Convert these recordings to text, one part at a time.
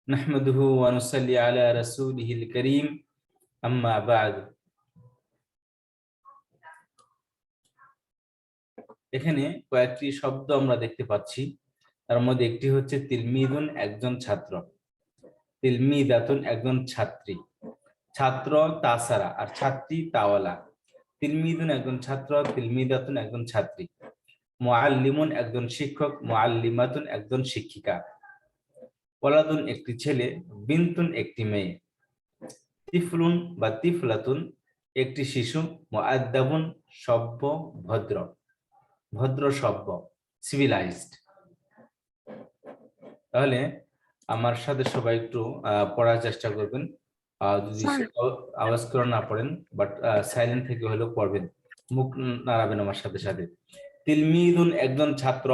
নাহমাদুহু ওয়া নুসাল্লি আলা রাসূলিহিল কারীম আম্মা বা'দ। এখানে কয়েকটি শব্দ আমরা দেখতে পাচ্ছি। তার মধ্যে একটি হচ্ছে তিলমিদুন, একজন ছাত্র, তিলমিদাতুন একজন ছাত্রী, ছাত্র তাসারা আর ছাত্রী তাওয়ালা। তিলমিদুন একজন ছাত্র, তিলমিদাতুন একজন ছাত্রী, মুআল্লিমুন একজন শিক্ষক, মুআল্লিমাতুন একজন শিক্ষিকা, ওয়ালাদুন একটি ছেলে, বিনতুন একটি মেয়ে, তিফলুন বা তিফলাতুন একটি শিশু, মুআদ্দাবুন সভ্য, ভদ্র, ভদ্র সভ্য, সিভিলাইজড। তাহলে আমার সাথে সবাই একটু পড়ার চেষ্টা করবেন। যদি আওয়াজ করে না পড়েন, বাট সাইলেন্ট থেকে হলেও পড়বেন, মুখ নাড়াবেন আমার সাথে সাথে। তিলমিদুন একজন ছাত্র।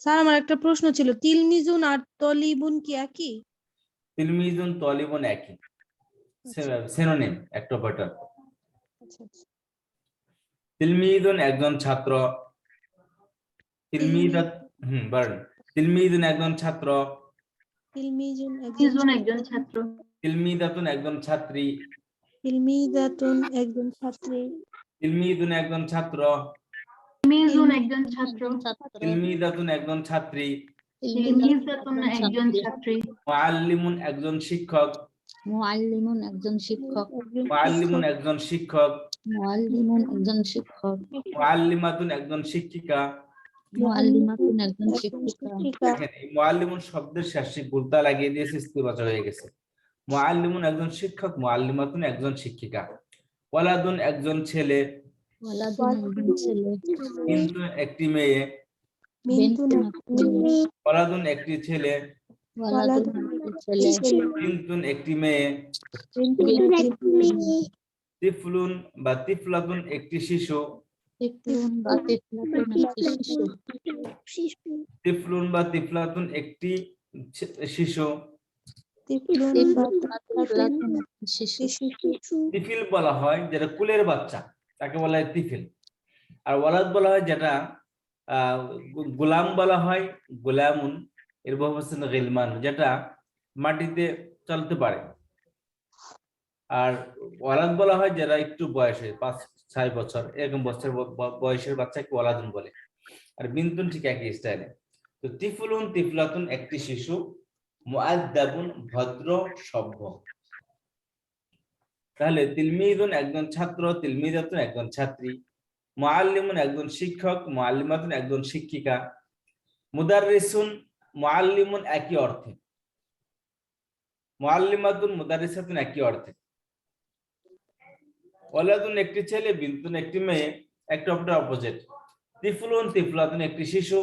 স্যার আমার একটা প্রশ্ন ছিল, তিলমিজুন আর তলিবুন কি একই? তিলমিদুন তলিবুন একই, সিনোনিম, একটা বেটার। তিলমিদুন একজন ছাত্র, তিলমিদাত বলেন, তিলমিদুন একজন ছাত্র, তিলমিজুন একজন ছাত্র, তিলমিদাতুন একজন ছাত্রী, তিলমিদাতুন একজন ছাত্রী, তিলমিদুন একজন ছাত্র, একজন ছাত্র, তিলমিদাতুন একজন ছাত্রী, একজন ছাত্রী, মুআল্লিমুন একজন শিক্ষক, মুআল্লিমুন একজন শিক্ষক, মুআল্লিমুন একজন শিক্ষক, মুআল্লিমুন একজন শিক্ষক, মুআল্লিমাতুন একজন শিক্ষিকা, মুআল্লিমাতুন একজন শিক্ষিকা। দেখেন এই মুআল্লিমুন শব্দের শেষে গুলতা লাগিয়ে দিয়েছে, ইস্তিবাচক হয়ে গেছে। মুআল্লিমুন একজন শিক্ষক, মুআল্লিমাতুন একজন শিক্ষিকা, ওয়ালাদুন একজন ছেলে, ওয়ালাদুন একজন ছেলে, বিনতুন একটি মেয়ে, বিনতুন একটি মেয়ে, ওয়ালাদুন একটি ছেলে, ওয়ালাদুন একটি ছেলে, বিনতুন একটি মেয়ে, তিফলুন বা তিফলাতুন একটি শিশু, তিফলুন বা তিফলাতুন একটি শিশু, তিফলুন বা তিফলাতুন একটি শিশু, তিফলুন বা তিফলাতুন একটি শিশু। তিফিল বলা হয় যেটা কুলের বাচ্চা, তাকে বলা হয় তিফিল। আর ওয়ালাদ বলা হয় যেটা গোলাম বলা হয়, গোলামুন এর বহুবচন গিলমান, যেটা মাটিতে চলতে পারে। আর ওয়ালাদ বলা হয় যারা একটু বয়সে 5-6 বছর এরকম বছর বয়সের বাচ্চাকে ওয়ালাদুন বলে। আর বিনতুন ঠিক একই স্টাইলে। তো তিফলুন তিফলাতুন একটি শিশু, মুআদ্দাবুন ভদ্র সভ্য। তাহলে তিলমিদুন একজন ছাত্র, তিলমিদাতুন একজন ছাত্রী, মুআল্লিমুন একজন শিক্ষক, মুআল্লিমাতুন একজন শিক্ষিকা, মুদাররিসুন মুআল্লিমুন একই অর্থে, মুআল্লিমাতুন মুদাররিসাতুন একই অর্থে। ওয়ালাদুন একটি ছেলে, বিনতুন একটি মেয়ে, একটা অপরের অপোজিট। তিফলুন তিফলাতুন একটি শিশু,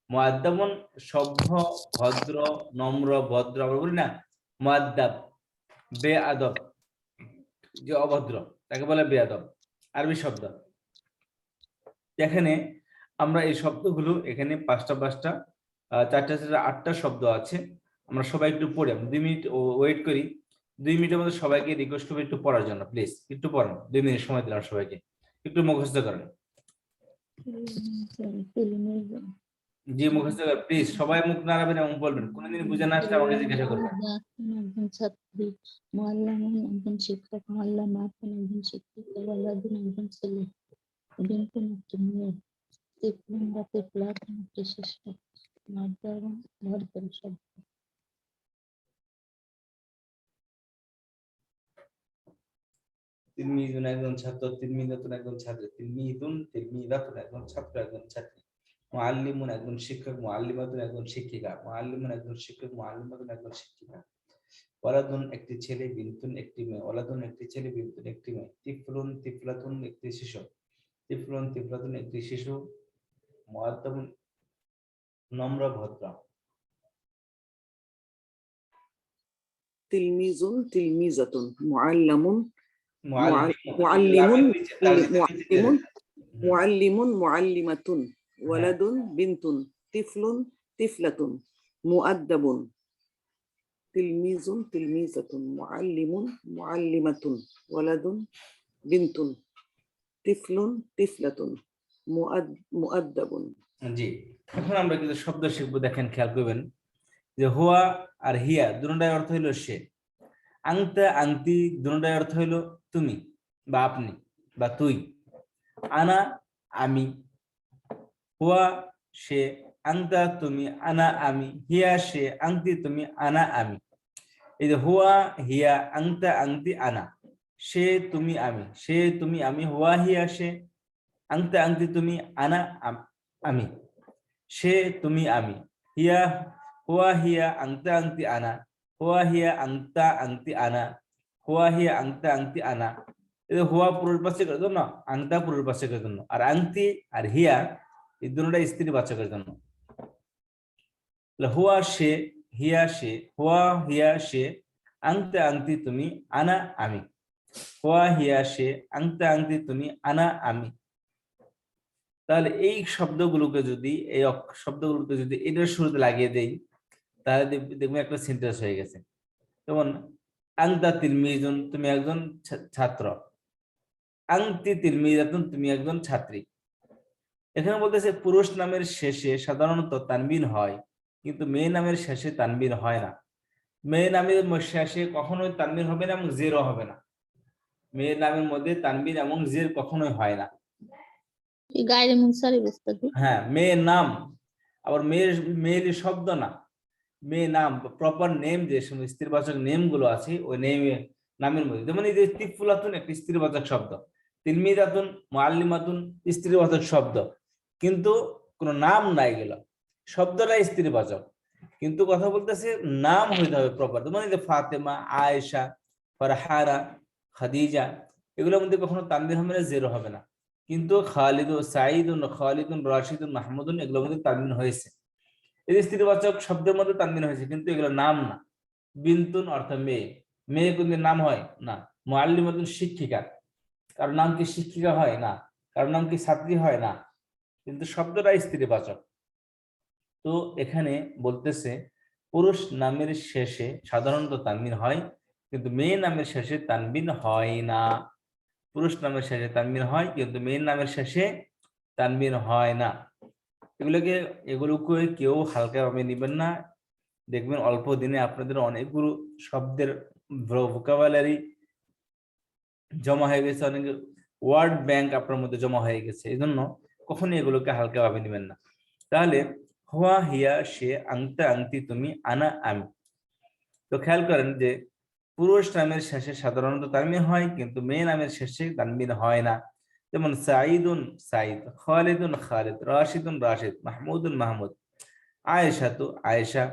মুআদ্দাবুন সভ্য, ভদ্র, নম্র, ভদ্র। আমরা বলি না মুআদ্দাব বেআদব, যে অভদ্র তাকে বলে বেআদব, আরবি শব্দ। এখানে আমরা এই শব্দগুলো এখানে 5টা 4টা 8টা শব্দ আছে। আমরা সবাই একটু পড়ি, 2 মিনিট ওয়েট করি। 2 মিনিটের মধ্যে সবাইকে রিকোয়েস্ট করবো একটু পড়ার জন্য, প্লিজ একটু পড়েন। 2 মিনিট সময় দিলাম সবাইকে, একটু মুখস্থ করেন। জি মুখস্থ করেন প্লিজ, সবাই মুখ নাড়াবেন এবং বলবেন। কোনদিন বুঝে না আসলে আমাকে জিজ্ঞাসা করবেন। একজন ছাত্রী, মুআল্লিমুন একজন শিক্ষক, মুআল্লিমাতুন একজন শিক্ষিকা, ওয়ালাদুন একজন ছেলে, বিনতুন একটি মেয়ে, তিফলুন বা তিফলাতুন একটি শিশু, মুআদ্দাবুন ভদ্র সভ্য। তিলমিদুন একজন ছাত্র, তিলমিদাতুন একজন ছাত্রী, তিলমিদুন তিলমিদাতুন একজন ছাত্র একজন ছাত্রী, মুআল্লিমুন একজন শিক্ষক, মুআল্লিমাতুন একজন শিক্ষিকা, মুআল্লিমুন একজন শিক্ষক, মুআল্লিমাতুন একজন শিক্ষিকা, ওয়ালাদুন একটি ছেলে, বিনতুন একটি মেয়ে, ওয়ালাদুন একটি ছেলে, বিনতুন একটি মেয়ে, তিফলুন তিফলাতুন একটি শিশু, তিফলুন তিফলাতুন একটি শিশু, মুআদ্দাবুন নম্র ভদ্র। তিলমিজুন তিলমিজাতুন, মুআল্লামুন মুআল্লিমুন মুআল্লিমাতুন, ওয়ালাদুন বিনতুন, তিফলুন তিফলাতুন, মুআদ্দাবুন, তিলমিজুন তিলমিজাতুন, মুআল্লিমুন মুআল্লিমাতুন, ওয়ালাদুন বিনতুন, তিফলুন তিফলাতুন, মুআদ্দাবুন। জি, এখন আমরা কিছু শব্দ শিখবো। দেখেন, খেয়াল করবেন যে হুয়া আর হিয়া দুটোটার অর্থ হইলো সে, আংতা আংতি দুটোটার অর্থ হইলো তুমি বা আপনি বা তুই, আনা আমি, হুয়া সে, আংতা তুমি, আনা আমি, হিয়া সে, আংতি তুমি, আনা আমি। এই যে হুয়া হিয়া আংতা আংতি আনা, সে তুমি আমি, সে তুমি আমি, হুয়া হিয়া সে, আংতা আংতি তুমি, আনা আমি, সে তুমি আমি, হিয়া হুয়া হিয়া আংতা আংতি আনা, হুয়া হিয়া আংতা আংতি আনা, হুয়া হিয়া আংতা আংতি আনা। এই হুয়া পুরুষবাচকের জন্য, আংতা পুরুষবাচকের জন্য, আর আংতি আর হিয়া এই দুটোটা স্ত্রীবাচকের জন্য। হুয়া সে হিয়া সে, হুয়া হিয়া সে, আংতা আংতি তুমি, আনা আমি, হুয়া হিয়া সে, আংতা আংতি তুমি, আনা আমি। তাহলে এই শব্দগুলোকে যদি শব্দগুলোকে যদি এটার শুরুতে লাগিয়ে দেই তাহলে দেখবেন একটা সেন্টেন্স হয়ে গেছে। যেমন আংতা তিলমিজুন, তুমি একজন ছাত্র, আংতি তিলমিজাতুন, তুমি একজন ছাত্রী। এখানে বলতেছে পুরুষ নামের শেষে সাধারণত তানবিন হয়, কিন্তু মেয়ে নামের শেষে তানবিন হয় না। মেয়ে নামের শেষে কখনোই তানবিন হবে না এবং জেরও হবে না। মেয়ের নামের মধ্যে তানবিন এবং জের কখনোই হয় না। গায়রে মুনসারিফ উস্তাদ। হ্যাঁ, মেয়ের নাম, আবার মেয়ের শব্দ না, মেয়ে নাম প্রপার নেম, যে সমস্ত স্ত্রীবাচক নেম গুলো আছে ওই নামের মধ্যে, যেমন এই যে তিফুলাতুন একটা স্ত্রীবাচক শব্দ, তিলমিদাতুন মুআল্লিমাতুন স্ত্রীবাচক শব্দ, কিন্তু কোনো নাম নাই, গেল শব্দটা স্ত্রীবাচক, কিন্তু কথা বলতেছে নাম হইতে হবে প্রপার। যেমন এই যে ফাতেমা, আয়েশা, ফারহানা, খাদিজা, এগুলোর মধ্যে কখনো তানবিন হবে না, জেরো হবে না। কিন্তু খালিদুন, সাঈদুন, খালিদুন, রাশিদুন, মাহমুদুন এগুলোর মধ্যে তানবিন হয়েছে। এই যে স্ত্রীবাচক শব্দের মধ্যে তানবিন হয়েছে, কিন্তু এগুলো নাম না। বিনতুন অর্থ মেয়ে, মেয়ে কোনদিন নাম হয় না। মুআল্লিমাতুন শিক্ষিকা, কারোর নাম কি শিক্ষিকা হয় না, কারোর নাম কি ছাত্রী হয় না, কিন্তু শব্দটা স্ত্রীবাচক। তো এখানে বলতেছে পুরুষ নামের শেষে সাধারণত তানবিন হয়, কিন্তু মেয়ে নামের শেষে তানবিন হয় না। পুরুষ নামের শেষে তানবিন হয়, কিন্তু মেয়ের নামের শেষে তানবিন হয় না। এগুলোকে কেউ হালকাভাবে নেবেন না। দেখবেন অল্প দিনে আপনাদের অনেকগুলো শব্দের ভোকাবুলারি জমা হয়ে গেছে, অনেক ওয়ার্ড ব্যাংক আপনার মধ্যে জমা হয়ে গেছে। এই জন্য কখনই এগুলোকে হালকাভাবে নেবেন না। তাহলে হুয়া হিয়া সে, আংতা আংতি তুমি, আনা আমি। তো খেয়াল করেন যে পুরুষ নামের শেষে সাধারণত তানবিন হয়, কিন্তু মেয়ে নামের শেষে তানবিন হয় না। যেমন সাঈদুন সাঈদ, খালিদুন খালিদ, রাশিদুন রাশিদ, মাহমুদুন মাহমুদ, আয়েশাতু আয়েশা,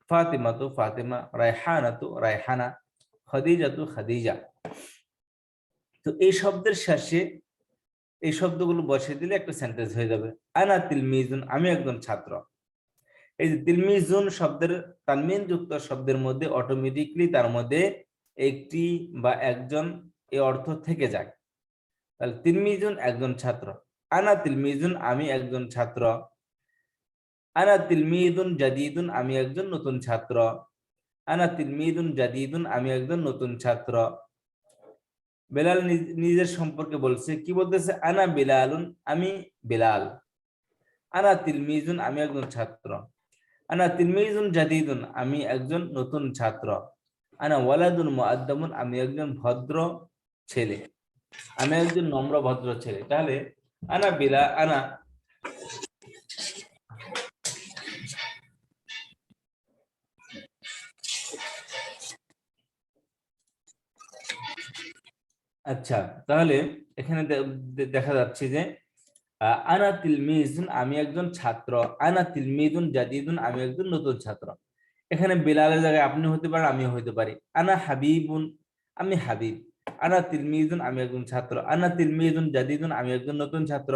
ফাতিমাতু ফাতিমা, রায়হানাতু রায়হানা, খাদিজাতু খাদিজা। তো এই শব্দের শেষে এই শব্দগুলো বসিয়ে দিলে একটা সেন্টেন্স হয়ে যাবে। আনা তিলমিজুন, আমি একজন ছাত্র। এই যে তিলমিজুন শব্দের তানবিন যুক্ত শব্দের মধ্যে অটোমেটিকলি তার মধ্যে একটি বা একজন এই অর্থ থেকে যায়। তাহলে তিলমিজুন একজন ছাত্র, আনা তিলমিজুন আমি একজন ছাত্র, আনা তিলমিদুন জাদিদুন আমি একজন নতুন ছাত্র, আনা তিলমিদুন জাদিদুন আমি একজন নতুন ছাত্র। বেলাল নিজের সম্পর্কে বলছে, কি বলতেছে? আনা বিলালুন, আমি বিলাল, আনা তিলমিজুন আমি একজন ছাত্র, আনা তিলমিজুন জাদিদুন আমি একজন নতুন ছাত্র, আনা ওয়ালাদুন মুআদ্দাবুন আমি একজন ভদ্র ছেলে, আমি একজন নম্র ভদ্র ছেলে। তাহলে আনা আনা আচ্ছা, তাহলে এখানে দেখা যাচ্ছে যে আনা তিলমিজুন আমি একজন ছাত্র, আনা তিলমিজুন জাদিদুন আমি একজন নতুন ছাত্র। এখানে বিলালের জায়গায় আপনি হতে পারেন, আমিও হতে পারি। আনা হাবিবুন আমি হাবিব, আনা তিলমিজুন আমি একজন ছাত্র, আনা তিলমিজুন জাদিদুন আমি একজন নতুন ছাত্র,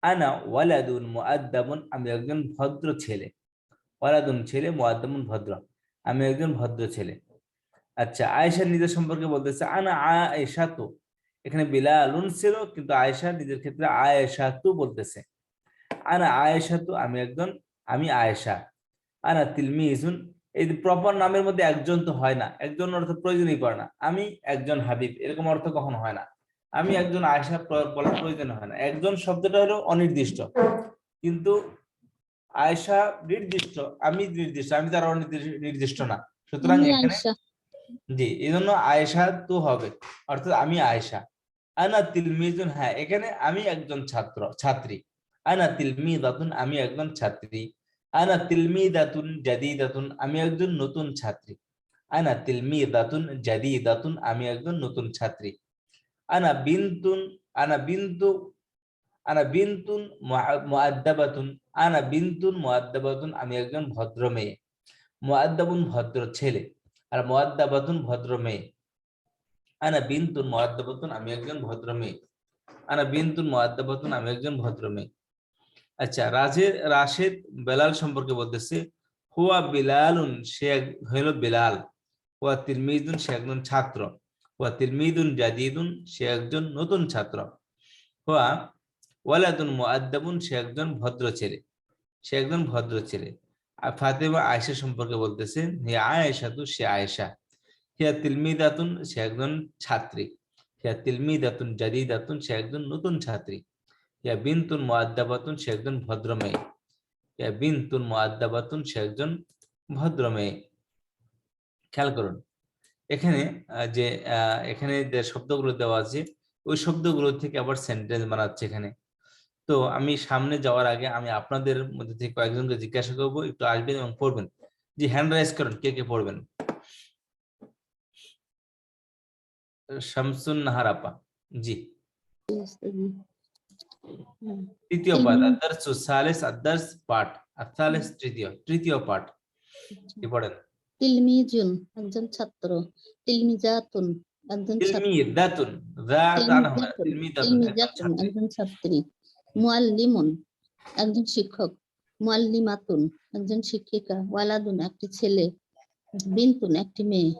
আনা ওয়ালাদুন মুআদ্দাবুন আমি একজন ভদ্র ছেলে, ওয়ালাদুন ছেলে, মুআদ্দাবুন ভদ্র, আমি একজন ভদ্র ছেলে। আচ্ছা, আয়েশা নিজের সম্পর্কে বলতেছে আনা আয়েশাতু, এখানে বিলালুন ছিল কিন্তু আয়েশা নিজের ক্ষেত্রে আয়েশাতু বলতেছে। আনা আয়েশাতু আমি আয়েশা, আনা তিলমিজুন, এই প্রপার নামের মধ্যে একজন তো হয় না, একজন অর্থ প্রয়োজনই পড়ে না। আমি একজন হাবিব এরকম অর্থ কখনো হয় না, আমি একজন আয়েশা বলার প্রয়োজন হয় না। একজন শব্দটা হলো অনির্দিষ্ট, কিন্তু আয়েশা নির্দিষ্ট, আমি নির্দিষ্ট, আমি তার নির্দিষ্ট না, সুতরাং আমি এখানে আয়েশা। জি এই জন্য আয়েশা তো হবে, অর্থাৎ আমি আয়েশা। আনা তিলমিজুন, হ্যাঁ এখানে আমি একজন ছাত্র ছাত্রী। আনা তিলমিদাতুন, আমি একজন ছাত্রী। আনা তিলমিদাতুন জাদিদাতুন, আমি একজন নতুন ছাত্রী। আনা তিলমিদাতুন জাদিদাতুন, আমি একজন নতুন ছাত্রী। আনা বিনতুন, আনা বিনতু, আনা বিনতুন মুআদ্দাবাতুন, আনা বিনতুন মুআদ্দাবাতুন, আমি একজন ভদ্র মেয়ে। মুআদ্দাবুন ভদ্র ছেলে, আর মুআদ্দাবাতুন ভদ্র মেয়ে। আনা বিনতুন মুআদ্দাবাতুন, আমি একজন ভদ্র মেয়ে। আনা বিনতুন মুআদ্দাবাতুন, আমি একজন ভদ্র মেয়ে। আচ্ছা, রাশেদ বেলাল সম্পর্কে বলতেছে, হুয়া বিলালুন, সে হলো বিলাল। হুয়া তিলমিদুন, সে একজন ছাত্র। হুয়া তিলমিদুন জাদিদুন, সে একজন নতুন ছাত্র। হুয়া ওয়ালাদুন মুআদ্দাবুন, সে একজন ভদ্র ছেলে, সে একজন ভদ্র ছেলে। আর ফাতেমা আয়েশা সম্পর্কে বলতেছে, হে আয়েশা তু, সে আয়েশা। হিয়া তিলমিদাতুন, সে একজন ছাত্রী। হিয়া তিলমিদাতুন জাদিদাতুন, সে একজন নতুন ছাত্রী। ইয়া বিনতুন মুআদ্দাবাতুন, সে একজন ভদ্র মেয়ে। ইয়া বিনতুন মুআদ্দাবাতুন, সে একজন ভদ্র মেয়ে। খেয়াল করুন এখানে এখানে যে শব্দগুলো দেওয়া আছে ওই শব্দগুলো থেকে আবার সেন্টেন্স বানাচ্ছে এখানে। তো আমি সামনে যাওয়ার আগে আমি আপনাদের মধ্যে থেকে কয়েকজনকে জিজ্ঞাসা করবো, একটু আসবেন এবং পড়বেন। জি হ্যান্ড রাইজ করেন, কে কে পড়বেন? শামসুন নাহার আপা, জি। তৃতীয় পাঠ, আদার্স সালিস, আদার্স পাঠ, আসালিস তৃতীয়, তৃতীয় পাঠ কি পড়েন? তিলমিজুন, একজন ছাত্র। তিলমিজাতুন, একজন ছাত্রী। তিলমিদাতুন, যাত আনহা, তিলমিদাতুন, একজন তিলমিজাতুন, ছাত্রী। একজন ছাত্রী। মুআল্লিমুন, একজন শিক্ষক। মুআল্লিমাতুন, একজন শিক্ষিকা। ওয়ালাদুন, একটি ছেলে। বিনতুন, একটি মেয়ে।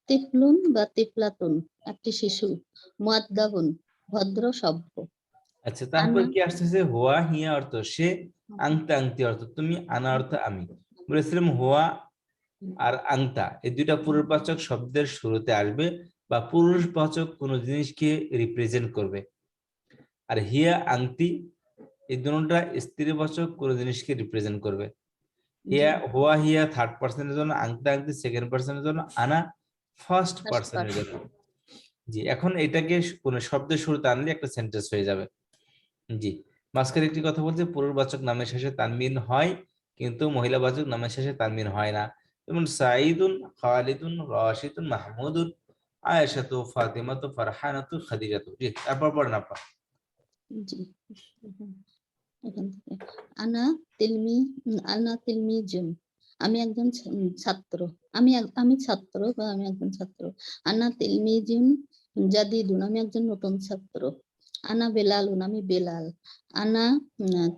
তিফলুন বা তিফলাতুন, একটি শিশু। মুআদ্দাবুন, ভদ্র সভ্য। আচ্ছা, তারপর আনা, কি আসতেছে? হুয়া হিয়া অর্থ সে, আংতা আংতি অর্থ তুমি, আনা অর্থ আমি। বলেছিলাম হুয়া আর আংতা এই দুইটা পুরুষবাচক শব্দের শুরুতে আসবে বা পুরুষবাচক কোনো জিনিসকে রিপ্রেজেন্ট করবে। আর হিয়া আংতি এই দুটোটা স্ত্রীবাচক কোনো জিনিসকে রিপ্রেজেন্ট করবে। হিয়া হুয়া হিয়া থার্ড পার্সনের জন্য, আংতা আংতি সেকেন্ড পার্সনের জন্য, আনা ফার্স্ট পার্সনের জন্য। জি, এখন এটাকে কোনো শব্দের শুরুতে আনলে একটা সেন্টেন্স হয়ে যাবে। জি, মাঝখানে একটি কথা বলছে, পুরুষবাচক নামের শেষে তানবিন হয় কিন্তু মহিলাবাচক নামের শেষে তানবিন হয় না। যেমন সাঈদুন, খালিদুন, রাশিদুন, মাহমুদুন, আয়েশাতু, ফাতিমাতু, ফারহানাতু, খাদিজাতু। জি, তারপর পড়েন আপা। জি, এখান থেকে আনা তিলমিজুন, আমি একজন ছাত্র। আমি ছাত্র বা আমি একজন ছাত্র। আনা তিলমিজুন জাদিদুন, আমি একজন নতুন ছাত্র। আনা বেলালুন, আমি বেলাল। আনা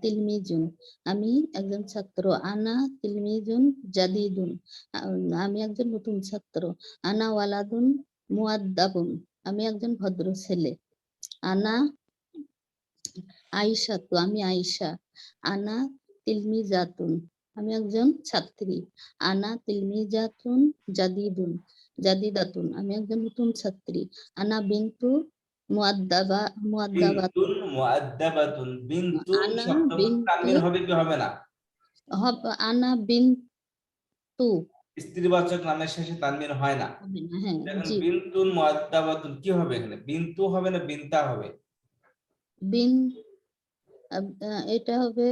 তিলমিজুন, আমি একজন ছাত্র। আনা তিলমিজুন জাদিদুন, আমি একজন নতুন ছাত্র। আনা ওয়ালাদুন মুআদ্দাবুন, আমি একজন ভদ্র ছেলে। আনা আয়েশা তু, আমি আয়েশা। আনা তিলমিজাতুন, আমি একজন ছাত্রী। আনা তিলমিজাতুন জাদিদাতুন, আমি একজন নতুন ছাত্রী। আনা বিনতু মুআদ্দাবাতুন, বিনতুন মুআদ্দাবাতুন, বিনতুন আনা শব্দ বিনতু তানবিন হবে কি হবে না? আনা বিনতু, স্ত্রীবাচক নামের শেষে তানবিন হয় না। হবে না, হ্যাঁ এখন জি। বিনতুন মুআদ্দাবাতুন কি হবে এখানে? বিনতু হবে না বিনতা হবে? বিন এটা হবে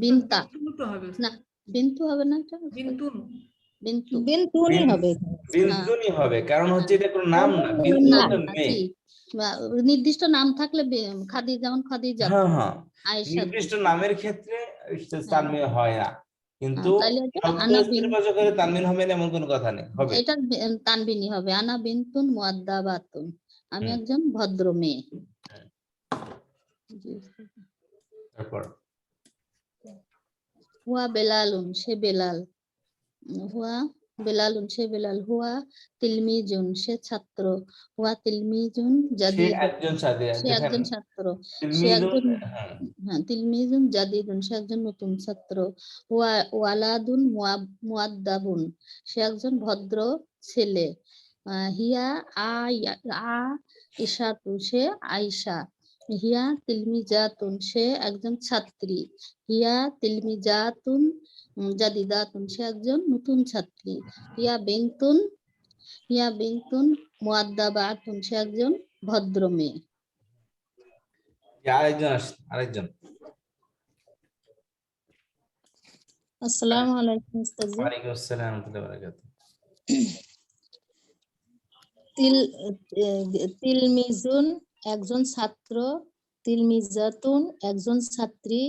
বিনতা, না বিনতু হবে না, এটা বিনতু। বিনতুনই হবে। বিনতুনই হবে, কারণ হচ্ছে এটা কোনো নাম না, বিনতু না, মানে মেয়ে। জি, নির্দিষ্ট নাম থাকলে যেমন খাদিজা, হ্যাঁ হ্যাঁ, আয়েশা। নির্দিষ্ট নামের ক্ষেত্রে তানবিন হয় না, কিন্তু তাহলে এটা শব্দ আনা বিন, স্ত্রীবাচক হলে তানবিন হবে না এমন কোনো কথা নেই, হবে। এটা তানবিনী হবে। আনা বিনতুন মুআদ্দাবাতুন, আমি হুম। একজন ভদ্র মেয়ে। জি। তারপর হুয়া বেলালুন, সে বেলাল। হুয়া বেলালুন, সে বেলাল। হুয়া তিলমিজুন, সে ছাত্র। হুয়া তিলমিজুন সে জাদিদুন, একজন ছাত্রী, সে দেখেন একজন ছাত্র। সে তিলমিদুন, একজন, হ্যাঁ, হ্যাঁ তিলমিজুন জাদিদুন, সে একজন নতুন ছাত্র। ওয়ালাদুন মুআদ্দাবুন, সে একজন ভদ্র ছেলে। হিয়া আ ইশাতু, সে আয়েশা। হিয়া তিলমিজাতুন, সে একজন ছাত্রী। হিয়া তিলমিজাতুন জাদিদাতুন, সে একজন নতুন ছাত্রী। হিয়া বিনতুন মুআদ্দাবাতুন, সে একজন ভদ্র মেয়ে। আরেকজন আসসালামু আলাইকুম উস্তাদ জি। ওয়ালাইকুম আসসালাম ওয়া রাহমাতুল্লাহি ওয়া বারাকাতুহু। তিলমিজুন একজন ছাত্র, তিলমিজাতুন একজন ছাত্রী,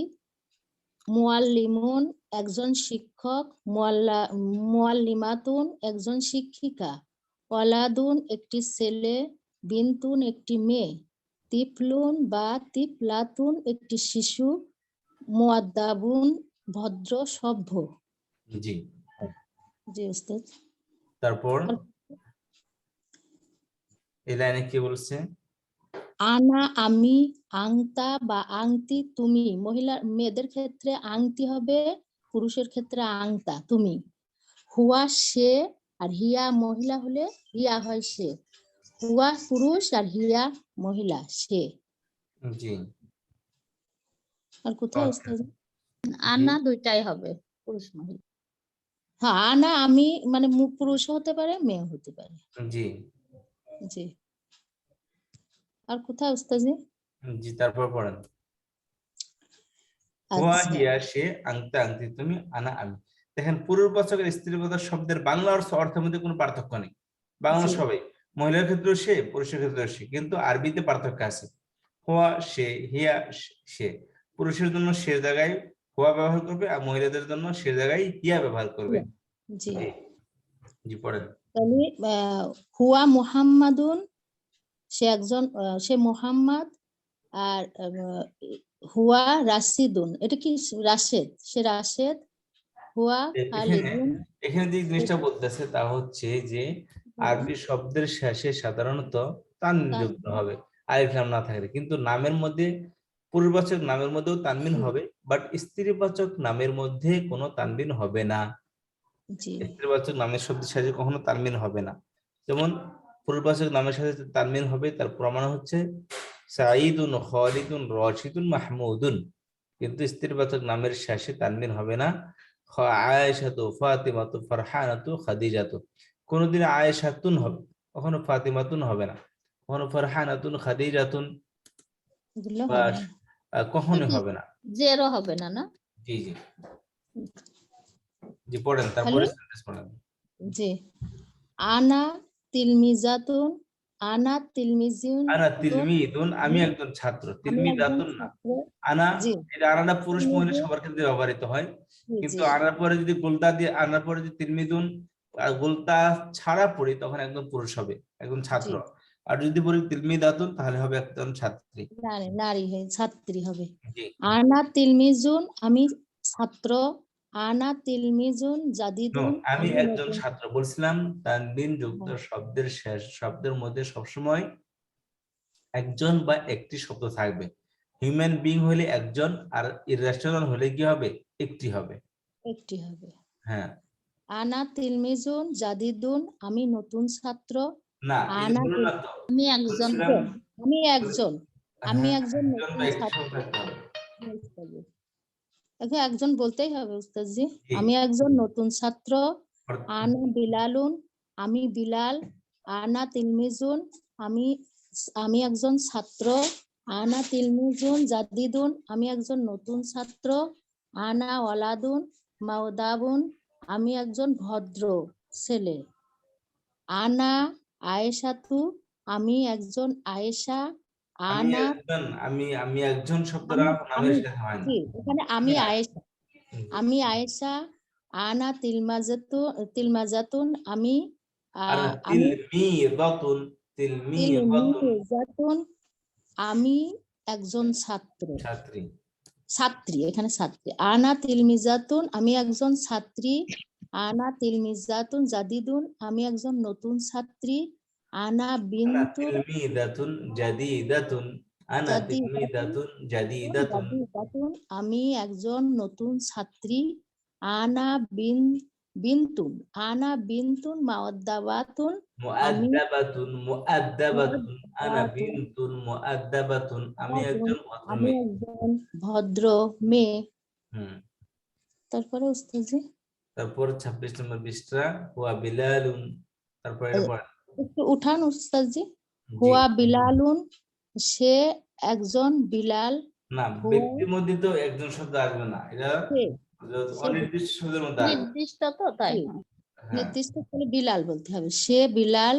মুআল্লিমুন একজন শিক্ষক, মুআল্লিমাতুন একজন শিক্ষিকা, ওয়ালাদুন একটি ছেলে, বিনতুন একটি মেয়ে, তিফলুন বা তিফলাতুন একটি শিশু, মুআদ্দাবুন ভদ্র সভ্য। জি, জি উস্তাদ। তারপর এই লাইনে কি বলছে? আনা আমি, আংতা বা আংতি তুমি। মেয়েদের ক্ষেত্রে আংতি হবে, পুরুষের ক্ষেত্রে আংতা তুমি। হুয়া সে, আর হিয়া মহিলা হলে হিয়া হয় সে। হুয়া পুরুষ আর হিয়া মহিলা সে। জি, আর কোথায় Okay. উস্তাদ? আনা দুইটাই হবে, পুরুষ মহিলা। হ্যাঁ আনা আমি মানে পুরুষ হতে পারে মেয়ে হতে পারে। জি, জি। আর কোথায় উস্তাদ? জি, তারপর পড়েন। হুয়া আচ্ছা হিয়া সে, আংতা আংতি তুমি, আনা আমি। দেখেন পুরুষবাচক আর স্ত্রীবাচক শব্দের বাংলা অর্থের মধ্যে কোনো পার্থক্য নেই। বাংলা জি সবাই, মহিলার ক্ষেত্রেও সে, পুরুষের ক্ষেত্রেও সে, কিন্তু আরবিতে পার্থক্য আছে। হুয়া সে, হিয়া সে। পুরুষের জন্য সে জায়গায় হুয়া ব্যবহার করবে, আর মহিলাদের জন্য সে জায়গায় হিয়া ব্যবহার করবে। জি। জি, জি, পড়েন। তাহলে হুয়া মুহাম্মাদুন, সে মুহাম্মদ। আর হুয়া রাশিদুন, এটা কি রাশেদ, সে রাশেদ। হুয়া এখানে খালিদুন। এখানে যে জিনিসটা বলতেছে তা হচ্ছে যে আরবি শব্দের শেষে সাধারণত তানবিন যুক্ত হবে আলিফ লাম না থাকলে, কিন্তু নামের মধ্যে পুরুষবাচক নামের মধ্যেও তানবিন হবে, বাট স্ত্রীবাচক নামের মধ্যে কোনো তানবিন হবে না। জি স্ত্রীবাচক নামের শব্দের সাথে কখনো তানবিন হবে না। যেমন পুরুষবাচক নামের সাথে তানবিন হবে, তার প্রমাণ হচ্ছে সাঈদুন, খালিদুন, রাশিদুন, মাহমুদুন। কিন্তু স্ত্রীবাচক নামের শেষে তানবিন হবে না। আয়েশাতু, ফাতিমাতু, ফারহানাতু, খাদিজাতু। কোনোদিন আয়েশাতুন হবে, কখনো ফাতিমাতুন হবে না, কখনো ফারহানাতুন, খাদিজাতুন এগুলো বা হবে না। কখনোই হবে না। জেরো হবে না, না? জি, জি, জি, পড়েন, তারপরে তাহলে সেন্টেন্স পড়েন। জি। আনা তিলমিজাতুন, আনা তিলমিজুন, আনা তিলমিদুন, আমি আমি একজন ছাত্র। আমি একজন তিলমিদাতুন না, ছাত্র। আনা। জি এটা আনাটা পুরুষ মহিলা তিলমিজুন, সবার ক্ষেত্রে ব্যবহৃত হয়, জি কিন্তু জি আনার পরে যদি গোলতা দিয়ে, আনার পরে যদি তিলমিদুন আর গোলতা ছাড়া পড়ি তখন একজন পুরুষ হবে, একজন জি। ছাত্র। আর যদি বলি তিলমিদাতুন তাহলে হবে একজন ছাত্রী। নারী নারী হয়ে ছাত্রী হবে। জি, আনা তিলমিজুন আমি ছাত্র, আনা তিলমিজুন নো, জাদিদুন আমি আমি একজন নতুন। ছাত্র বলছিলাম। তানবিন যুক্ত হ্যাঁ, শব্দের শেষ শব্দের মধ্যে সবসময় একজন বা একটি শব্দ থাকবে। হিউম্যান বিং হলে একজন, আর ইররেশনাল হলে কি হবে? একটি হবে। একটি হবে। হ্যাঁ, আনা তিলমিজুন জাদিদুন আমি নতুন ছাত্র, না, এই যে আনা বললো না তো, আমি একজন বলছিলাম। আমি একজন, আমি হ্যাঁ, একজন একজন নতুন বা একটি ছাত্র। শব্দ থাকতে হবে। এখন একজন বলতেই হবে উস্তাদজি। জি, আমি একজন নতুন ছাত্র, অর্থ- আনা বিলালুন আমি বিলাল, আনা তিলমিজুন আমি আমি একজন ছাত্র, আনা তিলমিজুন জাদিদুন আমি একজন নতুন ছাত্র, আনা ওয়ালাদুন মাওদাবুন আমি একজন ভদ্র ছেলে, আনা আয়েশাতু আমি একজন আয়েশা, আনা আমি একজন শব্দটা আমি নামের আমি সাথে হয় না। জি এখানে আমি হ্যাঁ, আয়েশা, আমি আয়েশা, আনা তিলমাজাতুন আমি আর আমি তিলমিদাতুন, তিলমিদাতুন তিলমিজাতুন আমি একজন ছাত্র, ছাত্রী। ছাত্রী এখানে ছাত্রী, আনা তিলমিজাতুন আমি একজন ছাত্রী, আনা তিলমিজাতুন জাদিদুন আমি একজন নতুন ছাত্রী, আনা আনা বিনতু তিলমিদাতুন জাদিদাতুন, আনা জাদিদাতুন তিলমিদাতুন জাদিদাতুন। জাদিদাতুন আমি একজন নতুন ছাত্রী, আনা বিন বিন্তুন, আনা বিন্তুন মাওয়াদ্দাবাতুন, আমি মুআদ্দাবাতুন আনা মুআদ্দাবাতুন, বিনতুন মুআদ্দাবাতুন আমি একজন ভদ্র আমি মেয়ে। একজন ভদ্র মেয়ে। হুম। তারপরে উস্তাদজি তারপর 26 নম্বর পৃষ্ঠা হুয়া বিলালুন, তারপর এটা পড়েন। একটু উঠান উস্তাদজি। জি। হুয়া বিলালুন, সে একজন বিলাল। না, হুয়া ব্যক্তির মধ্যে তো একজন শব্দ আসবে না, এটা সে, অনির্দিষ্ট শব্দের মধ্যে আসবে। নির্দিষ্ট তো তাই। জি, হ্যাঁ, নির্দিষ্ট করে বিলাল বলতে হবে। সে বিলাল,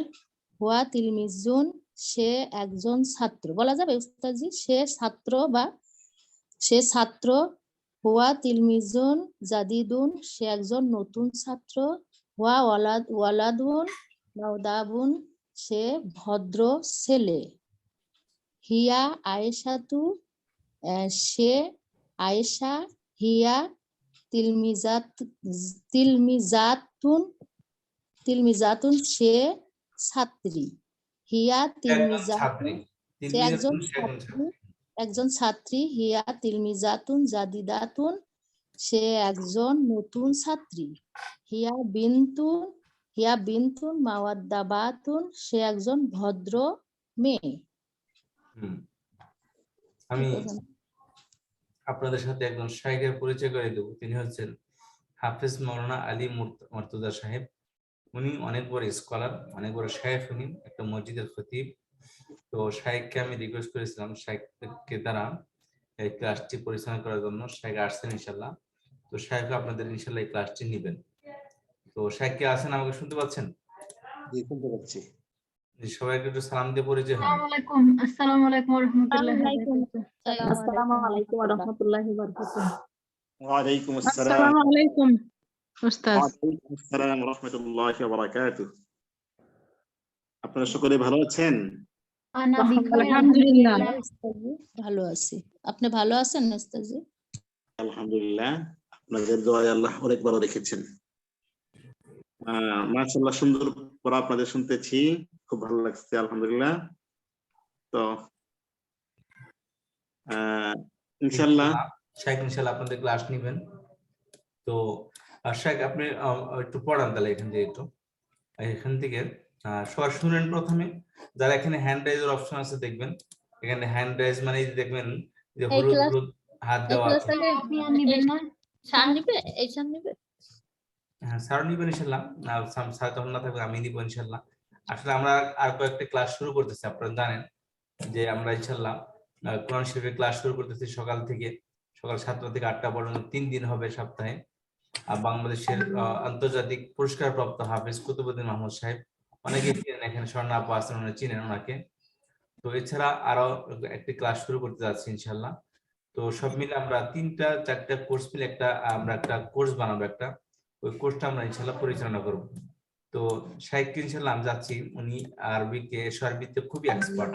হুয়া তিলমিজুন, সে একজন ছাত্র বলা যাবে উস্তাদজি, সে ছাত্র বা সে ছাত্র। হুয়া তিলমিজুন জাদিদুন, সে একজন নতুন ছাত্র। হুয়া ওয়ালাদুন মাওদাবুন, সে ভদ্র ছেলে। হিয়া আয়েশাতু, সে আয়েশা। হিয়া তিলমিজাত তিলমিজাতুন তিলমিজাতুন, সে ছাত্রী। হিয়া একজন তিলমিজাতুন, ছাত্রী। সে একজন সে একজন ছাত্রী, ছাত্রী। একজন ছাত্রী। হিয়া তিলমিজাতুন জাদিদাতুন, সে একজন নতুন ছাত্রী। হিয়া বিনতুন মাওয়াদ্দাবাতুন, সে একজন ভদ্র মেয়ে। হুম। আমি আপনাদের সাথে একজন শাইখের পরিচয় করে দেব। তিনি হচ্ছেন হাফেজ মাওলানা আলী মুর্তজা সাহেব। উনি অনেক বড় স্কলার, অনেক বড় শাইখ, উনি একটা মসজিদের খতিব। তো শাইখকে আমি রিকোয়েস্ট করেছিলাম শাইখকে দ্বারা এই ক্লাসটি পরিচালনা করার জন্য। শাইখ আসছেন ইনশাল্লাহ। তো শাইখ আপনাদের ইনশাল্লাহ এই ক্লাসটি নেবেন। তো শাইখ কে আছেন, আমাকে শুনতে পাচ্ছেন? জি, শুনতে পাচ্ছি। জি, সবাইকে একটু সালাম দিয়ে পরিচয় হন। আসসালামু আলাইকুম ওয়া রাহমাতুল্লাহি ওয়া বারাকাতুহু। আসসালামু আলাইকুম ওয়া রাহমাতুল্লাহি ওয়া বারাকাতুহু। ওয়ালাইকুম আসসালাম। আসসালামু আলাইকুম উস্তাদ। ওয়ালাইকুম আসসালাম ওয়া রাহমাতুল্লাহি ওয়া বারাকাতুহু। আপনারা সকলে ভালো আছেন? আনা বিখাইর আলহামদুলিল্লাহ আলহামদুলিল্লাহ। উস্তাদজি, ভালো আছি। আপনি ভালো আছেন উস্তাদজি? আলহামদুলিল্লাহ, আপনাদের দোয়ায় আল্লাহ অনেক ভালো রেখেছেন। মাশাআল্লাহ, সুন্দর পড়া আপনাদের শুনতেছি, খুব ভালো লাগছে আলহামদুলিল্লাহ। তো ইনশাআল্লাহ শাইখ ইনশাল্লাহ আপনাদের ক্লাস নেবেন। তো শাইখ আপনি একটু পড়ান তাহলে এখান থেকে সবাই শুনেন প্রথমে। যারা এখানে হ্যান্ড রাইজের অপশন আছে দেখবেন, এখানে হ্যান্ড রাইজ মানে দেখবেন যে এই হলুদ ক্লাস হলুদ হাত এই দেওয়া ক্লাস আছে। তাহলে আপনি আর নিবেন না? শান নিবে, এই শান নিবে। হ্যাঁ, স্যার নিবেন ইনশাল্লাহ। স্যার তখন না থাকবে, আমি নিব ইনশাল্লাহ। আসলে আমরা আর কয়েকটা ক্লাস শুরু করতেছি। আপনারা জানেন যে আমরা ইনশাল্লাহ কোরআন শরীফের ক্লাস শুরু করতেছি সকাল 7টা থেকে 8টা পর্যন্ত 3 দিন হবে সপ্তাহে। বাংলাদেশের আন্তর্জাতিক পুরস্কার প্রাপ্ত হাফেজ কুতুবউদ্দিন মাহমুদ সাহেব, অনেকে চিনেন, এখানে স্বর্ণা আপা আছেন, উনি চিনেন ওনাকে। তো এছাড়া আরো একটি ক্লাস শুরু করতে যাচ্ছি ইনশাল্লাহ। তো সব মিলে আমরা 3-4টা কোর্স মিলে আমরা একটা কোর্স বানাবো একটা। ওই কোর্সটা আমরা ইনশাল্লাহ পরিচালনা করব। তো শাইখকে ইনশাল্লাহ আমি যাচ্ছি, উনি আরবিতে সার্বিতে খুবই এক্সপার্ট।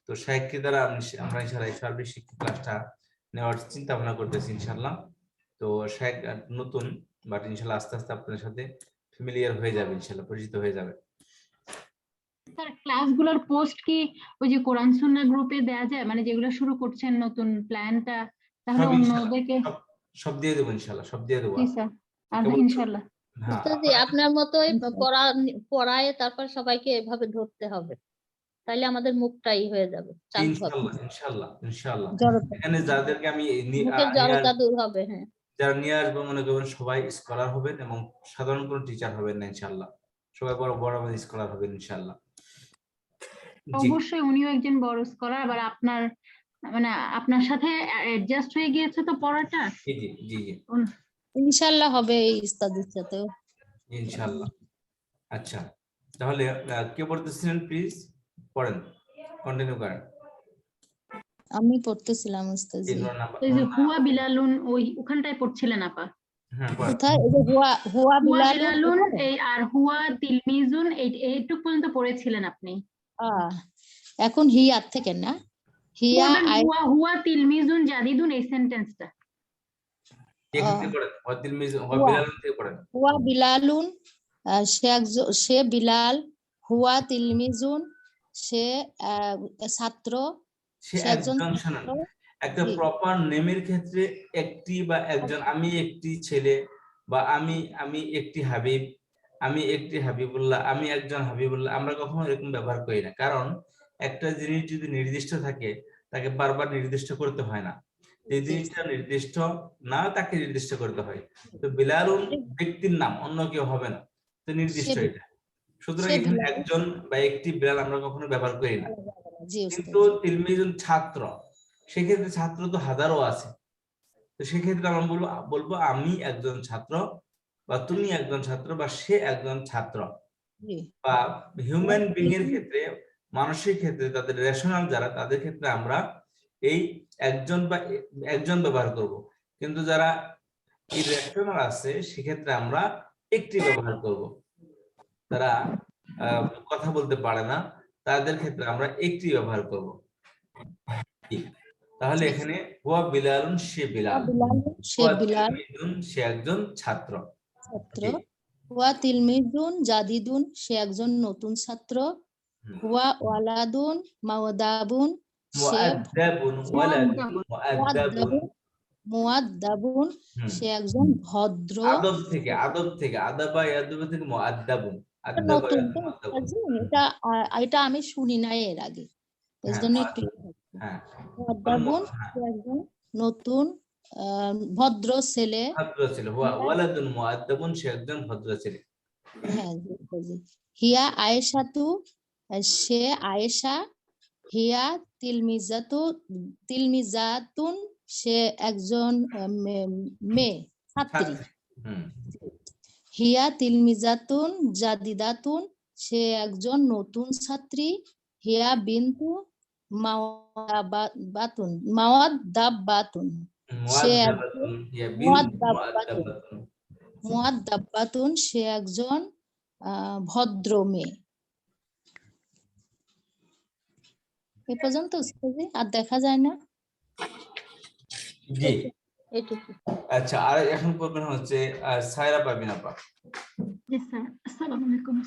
তো শাইখকে দ্বারা আমরা ইনশাল্লাহ এই সার্বিক শিক্ষা ক্লাসটা নেওয়ার চিন্তা ভাবনা করতেছি ইনশাল্লাহ। তো শাইখ নতুন, বাট ইনশাল্লাহ আস্তে আস্তে আপনাদের সাথে ফ্যামিলিয়ার হয়ে যাবে, ইনশাল্লাহ পরিচিত হয়ে যাবে। স্যার ক্লাসগুলোর পোস্ট কি ওই যে কোরআন সুন্নাহ গ্রুপে দেয়া যায়, মানে যেগুলো শুরু করছেন নতুন প্ল্যানটা, তাহলে সব ইনশাল্লাহ, অন্যদেরকে? সব দিয়ে দেবো ইনশাল্লাহ, সব দিয়ে দেবো। জি স্যার, কেবল ইনশাআল্লাহ। হ্যাঁ, উস্তাদি আপনার মতোই পড়ায় তারপর সবাইকে এভাবে ধরতে হবে, তাইলে আমাদের মুখটাই হয়ে যাবে, চাপ হবে, ইনশাল্লাহ ইনশাল্লাহ ইনশাল্লাহ। জড়তা। এখানে যাদেরকে আমি মুখের জড়তা দূর হবে। হ্যাঁ, যারা নিয়ে আসবো মনে করবেন সবাই স্কলার হবেন এবং সাধারণ কোনো টিচার হবেন না ইনশাল্লাহ। সবাই বড় বড় স্কলার হবেন ইনশাল্লাহ। জি অবশ্যই উনিও একজন বড় স্কলার, আবার আপনার মানে আপনার সাথে অ্যাডজাস্ট হয়ে গিয়েছে তো পড়াটা। জি জি জি জি ইনশাল্লাহ হবে এই উস্তাদের সাথেও। ইনশাল্লাহ। আচ্ছা, তাহলে কে পড়তেছিলেন প্লিজ পড়েন, কন্টিনিউ করেন। আমি পড়তেছিলাম উস্তাদজি। এই যে হুয়া বিলালুন, ওখানটায় পড়ছিলেন আপা? হ্যাঁ পড়েন। কোথায়? এই যে হুয়া হুয়া হুয়া বিলালুন বিলালুন এখানে? এই আর হুয়া তিলমিজুন এইটুক পর্যন্ত পড়েছিলেন আপনি। এখন হিয়ার থেকে না, হিয়া পড়বেন হুয়া তিলমিজুন জাদিদুন, এই সেন্টেন্সটা। এখান থেকে পড়েন, ওয়াতিল মিজ হুয়া বিলাল থেকে পড়েন। হুয়া বিলালুন, সে বিলাল। হুয়া তিলমিজুন, সে ছাত্র। সে সে একজন একজন, ছাত্র। শোনেন, একটা জি। প্রপার নেমের ক্ষেত্রে একটি বা একজন, আমি একটি ছেলে বা আমি একটি হাবিব, আমি একটি হাবিবুল্লাহ, আমি একজন হাবিবুল্লাহ, আমরা কখনো এরকম ব্যবহার করি না। কারণ একটা জিনিস যদি নির্দিষ্ট থাকে তাকে বারবার নির্দিষ্ট করতে হয় না। যে জিনিসটা নির্দিষ্ট না তাকে নির্দিষ্ট করতে হয়। তো বিলালুন ব্যক্তির নাম, অন্য কেউ হবে না, তো নির্দিষ্ট সে- এটা। সুতরাং সে এখানে বিলাল। একজন বা একটি বিলাল আমরা কখনো ব্যবহার করি না। জি কিন্তু উস্তাদ। তিলমিজুন ছাত্র, সেক্ষেত্রে ছাত্র তো হাজারও আছে। তো সেক্ষেত্রে আমরা বলবো আমি একজন ছাত্র, বা তুমি একজন ছাত্র, বা সে একজন ছাত্র। জি। বা হিউম্যান বিং এর ক্ষেত্রে, মানুষের ক্ষেত্রে, তাদের রেশনাল যারা, তাদের ক্ষেত্রে আমরা এই একজন বা একজন ব্যবহার করব। কিন্তু যারা ইরেশনাল আছে সেক্ষেত্রে আমরা একটি ব্যবহার করব। তারা কথা বলতে পারে না, তাদের ক্ষেত্রে আমরা একটি ব্যবহার করব। তাহলে এখানে হুয়া বিলালুন, সে বিলাল, সে হুয়া বিলাল তিলমিজুন, সে একজন ছাত্র। ছাত্র। জি। হুয়া তিলমিজুন জাদিদুন, সে একজন নতুন ছাত্র। হুম। হুয়া ওয়ালাদুন মাওদাবুন, সে মুআদ্দাবুন, ওয়ালাদুন মুআদ্দাবুন। মুআদ্দাবুন মুআদ্দাবুন, হুম। সে একজন ভদ্র। আদব থেকে আদাবা ইয়াদুবু থেকে মুআদ্দাবুন, এটা আদাবা নতুন তো মুআদ্দাবুন। উস্তাদজি, এটা আমি শুনি নাই এর আগে, এর হ্যাঁ, জন্য একটু হ্যাঁ, মুআদ্দাবুন, সে একজন নতুন ভদ্র ছেলে। ভদ্র ছিল। ওয়ালাদুন মুআদ্দাবুন, সে একজন ভদ্র ছেলে। হ্যাঁ জি, জি। হিয়া আয়েশাতু, সে আয়েশা। হিয়া তিলমিজাতুন, সে একজন মেয়ে ছাত্রী। হুম। হিয়া তিলমিজাতুন জাদিদাতুন, সে একজন নতুন ছাত্রী। হিয়া বিনতু মাওয়াদ্দাবাতুন, সে একজন মুআদ্দাবাতুন, ইয়া বিন মুআদ্দাবাতুন মুআদ্দাবাতুন। মুআদ্দাবাতুন, সে একজন ভদ্র মেয়ে। এ পর্যন্ত উস্তাদি, আর দেখা যায় না। জি। এটুকু। আচ্ছা, আর এখন করবেন হচ্ছে সায়রা পারভিন আপা। জি স্যার, আসসালামু আলাইকুম।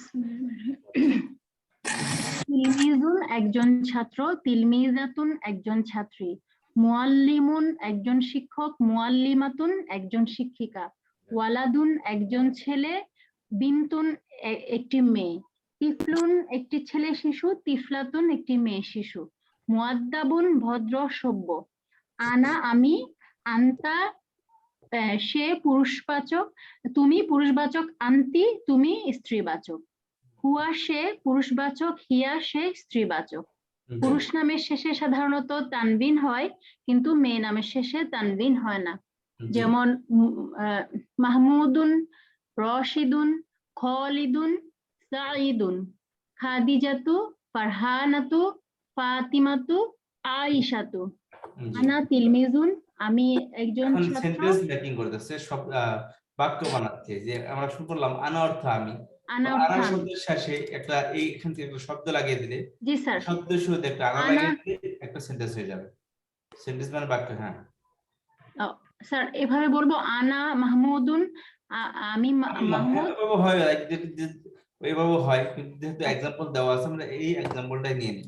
তিলমিজুন একজন ছাত্র, তিলমিজাতুন একজন ছাত্রী, মুআল্লিমুন একজন শিক্ষক, মুআল্লিমাতুন একজন শিক্ষিকা, ওয়ালাদুন একজন ছেলে, বিনতুন একটি মেয়ে, তিফলুন একটি ছেলে শিশু, তিফলাতুন একটি মেয়ে শিশু, মুআদ্দাবুন ভদ্র সভ্য, আনা আমি, আন্তা সে পুরুষবাচক, তুমি পুরুষবাচক, আন্তি তুমি স্ত্রীবাচক, হুয়া সে পুরুষবাচক, হিয়া সে স্ত্রীবাচক। পুরুষ নামের শেষে সাধারণত তানবিন হয়, কিন্তু মেয়ে নামের শেষে তানবিন হয় না। যেমন মাহমুদুন, রশিদুন, খালিদুন, সাঈদুন, খাদিজাতু, ফারহানাতু, ফাতিমাতু, আয়েশাতু। আনা তিলমিজুন, আমি একজন এখন ছাত্র। সেন্টেন্স মেকিং করতেছে, সব বাক্য বানাচ্ছে। যে আমরা শুরু করলাম আনা অর্থ আমি, আনা তো অর্থ আনা আমি। শব্দের শেষে একটা এখান থেকে একটা শব্দ লাগিয়ে দিলে, জি স্যার। শব্দের শুরুতে একটা আনা আনা, লাগিয়ে দিলে একটা সেন্টেন্স হয়ে যাবে। সেন্টেন্স মানে বাক্য। হ্যাঁ স্যার এভাবে বলবো, আনা মাহমুদুন, আমি মাহমুদ। এভাবে হয়, ওইভাবে হয়, কিন্তু যেহেতু এক্সাম্পল দেওয়া আছে আমরা এই এক্সাম্পলটাই নিয়ে নিই।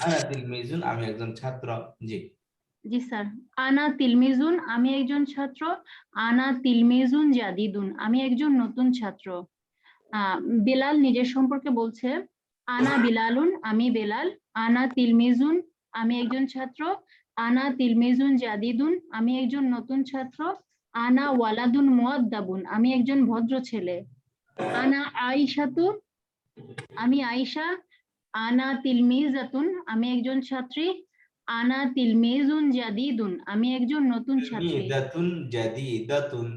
আনা তিলমিজুন, আমি একজন ছাত্র। জি। জি স্যার। আনা তিলমিজুন, আমি একজন ছাত্র। আনা তিলমিজুন জাদিদুন, আমি একজন নতুন ছাত্র। বেলাল নিজের সম্পর্কে বলছে, আনা বিলালুন, আমি বেলাল। আনা তিলমিজুন, আমি একজন ছাত্র। আনা তিলমিজুন জাদিদুন, আমি একজন নতুন ছাত্র। আনা ওয়ালাদুন মুআদ্দাবুন, আমি একজন ভদ্র ছেলে। আনা আয়েশাতু, আমি আয়েশা। আনা তিলমিজাতুন, আমি একজন ছাত্রী। আনা তিলমিজুন জাদিদুন, আমি একজন নতুন ছাত্রী। তিলমিজাতুন জাদিদাতুন,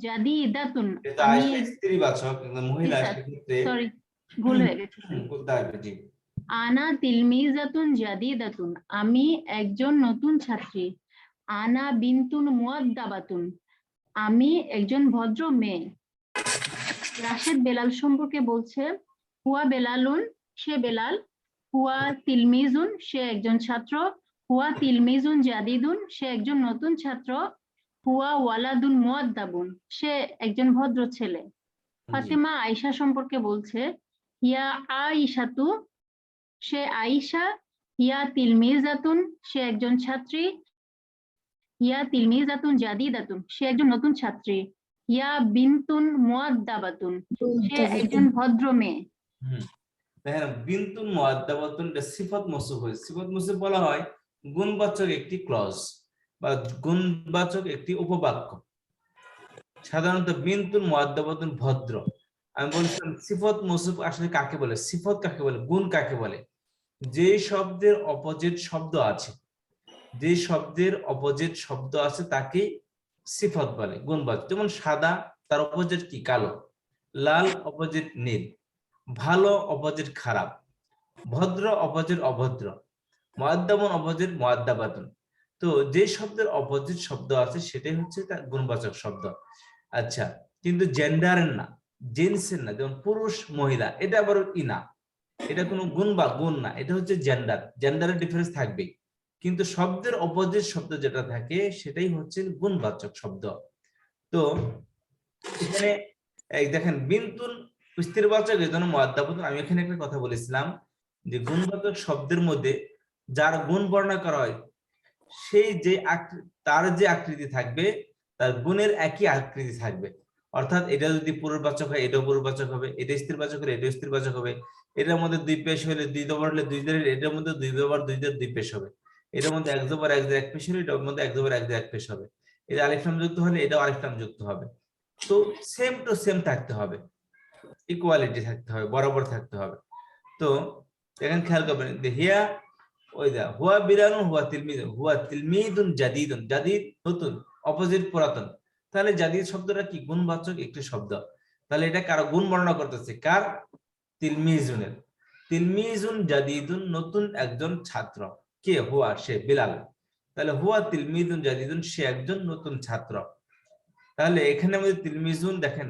জাদিদাতুন, এটা আমি আয়েশা স্ত্রীবাচক, একজন মহিলা, স্যার সেক্ষেত্রে সরি, ভুল হয়ে গেছে স্যার। বলতে হবে। জি। আনা তিলমিজাতুন জাদিদাতুন, আমি একজন নতুন ছাত্রী। আনা বিনতুন মুআদ্দাবাতুন, আমি একজন ভদ্র মেয়ে। রাশেদ বেলাল সম্পর্কে বলছে, হুয়া বেলালুন, সে বেলাল। হুয়া তিলমিজুন, সে একজন ছাত্র। হুয়া তিলমিজুন জাদিদুন, সে একজন নতুন ছাত্র। হুয়া ওয়ালাদুন মুআদ্দাবুন, সে একজন ভদ্র ছেলে। ফাতিমা আয়েশা সম্পর্কে বলছে, হিয়া আয়েশাতু, সে আয়েশা। হিয়া তিলমিজাতুন, সে একজন ছাত্রী। হিয়া তিলমিজাতুন জাদিদাতুন, সে একজন নতুন ছাত্রী। হিয়া বিনতুন মুআদ্দাবাতুন, সে একজন ভদ্র মেয়ে। দেখেন বিনতুন মুআদ্দাবাতুন এটা সিফাত মওসুফ হয়। সিফাত মওসুফ বলা হয় গুণবাচক একটি ক্লজ বা গুণবাচক একটি উপবাক্য। সাধারণত বিনতুন মুআদ্দাবাতুন ভদ্র। আমি বলছিলাম সিফাত মওসুফ আসলে কাকে বলে, সিফাত কাকে বলে, গুণ কাকে বলে? যে শব্দের অপোজিট শব্দ আছে, যে শব্দের অপোজিট শব্দ আছে তাকে সিফাত বলে, গুণবাচক। যেমন সাদা, তার অপোজিট কি? কালো। লাল অপোজিট নীল। ভালো অপোজিট খারাপ। ভদ্র অপোজিট অভদ্র। মুআদ্দাবুন অপোজিট মুআদ্দাবাতুন। তো যে শব্দের অপোজিট শব্দ আছে সেটাই হচ্ছে তার গুণবাচক শব্দ। আচ্ছা, কিন্তু জেন্ডারের না, জেন্সের না, যেমন পুরুষ মহিলা, এটা আবার না, এটা কোনো গুণ বা গুণ না, এটা হচ্ছে জেন্ডার। জেন্ডারের ডিফারেন্স থাকবে, কিন্তু শব্দের অপোজিট শব্দ যেটা থাকে সেটাই হচ্ছে গুণবাচক শব্দ। তো এখানে এই দেখেন বিনতুন স্থিরবাচক, এজন্য মুআদ্দাবাতুন। আমি এখানে একটা কথা বলেছিলাম যে গুণবাচক শব্দের মধ্যে যার গুণ বর্ণনা করা হয় সেই যে তার যে আকৃতি থাকবে তার গুণের একই আকৃতি থাকবে। অর্থাৎ এটা যদি পুরুষবাচক হয় এটাও পুরুষবাচক হবে, এটা স্থিরবাচক হলে এটাও স্থিরবাচক হবে, এটার মধ্যে দুই পেশ হলে দুই দবর হলে দুই দের, এটার মধ্যে দুই দবর দুই দের দুই পেশ হবে, এটার মধ্যে এক দবর এক দের এক পেশ হলে এটার মধ্যে এক দবর এক দের এক পেশ হবে, এটা আলিফ লাম যুক্ত হলে এটাও আলিফ লাম যুক্ত হবে। তো সেম টু সেম থাকতে হবে, ইকুয়ালিটি থাকতে হবে, বরাবর থাকতে হবে। তো এখন খেয়াল করবেন হিয়া ওইদা হুয়া বিরানুন হুয়া তিলমিদুন। হুয়া তিলমিদুন জাদিদুন, জাদিদ নতুন, অপোজিট পুরাতন। তাহলে জাদিদ শব্দটা কি? গুণবাচক একটি শব্দ। তাহলে এটা কারো গুণ বর্ণনা করতেছে, কার? তিলমিজুনের। তিলমিজুন জাদিদুন, নতুন একজন ছাত্র। কে? হুয়া, সে, বিলাল। তাহলে হুয়া তিলমিদুন জাদিদুন, সে একজন নতুন ছাত্র। তাহলে এখানে আমাদের তিলমিজুন দেখেন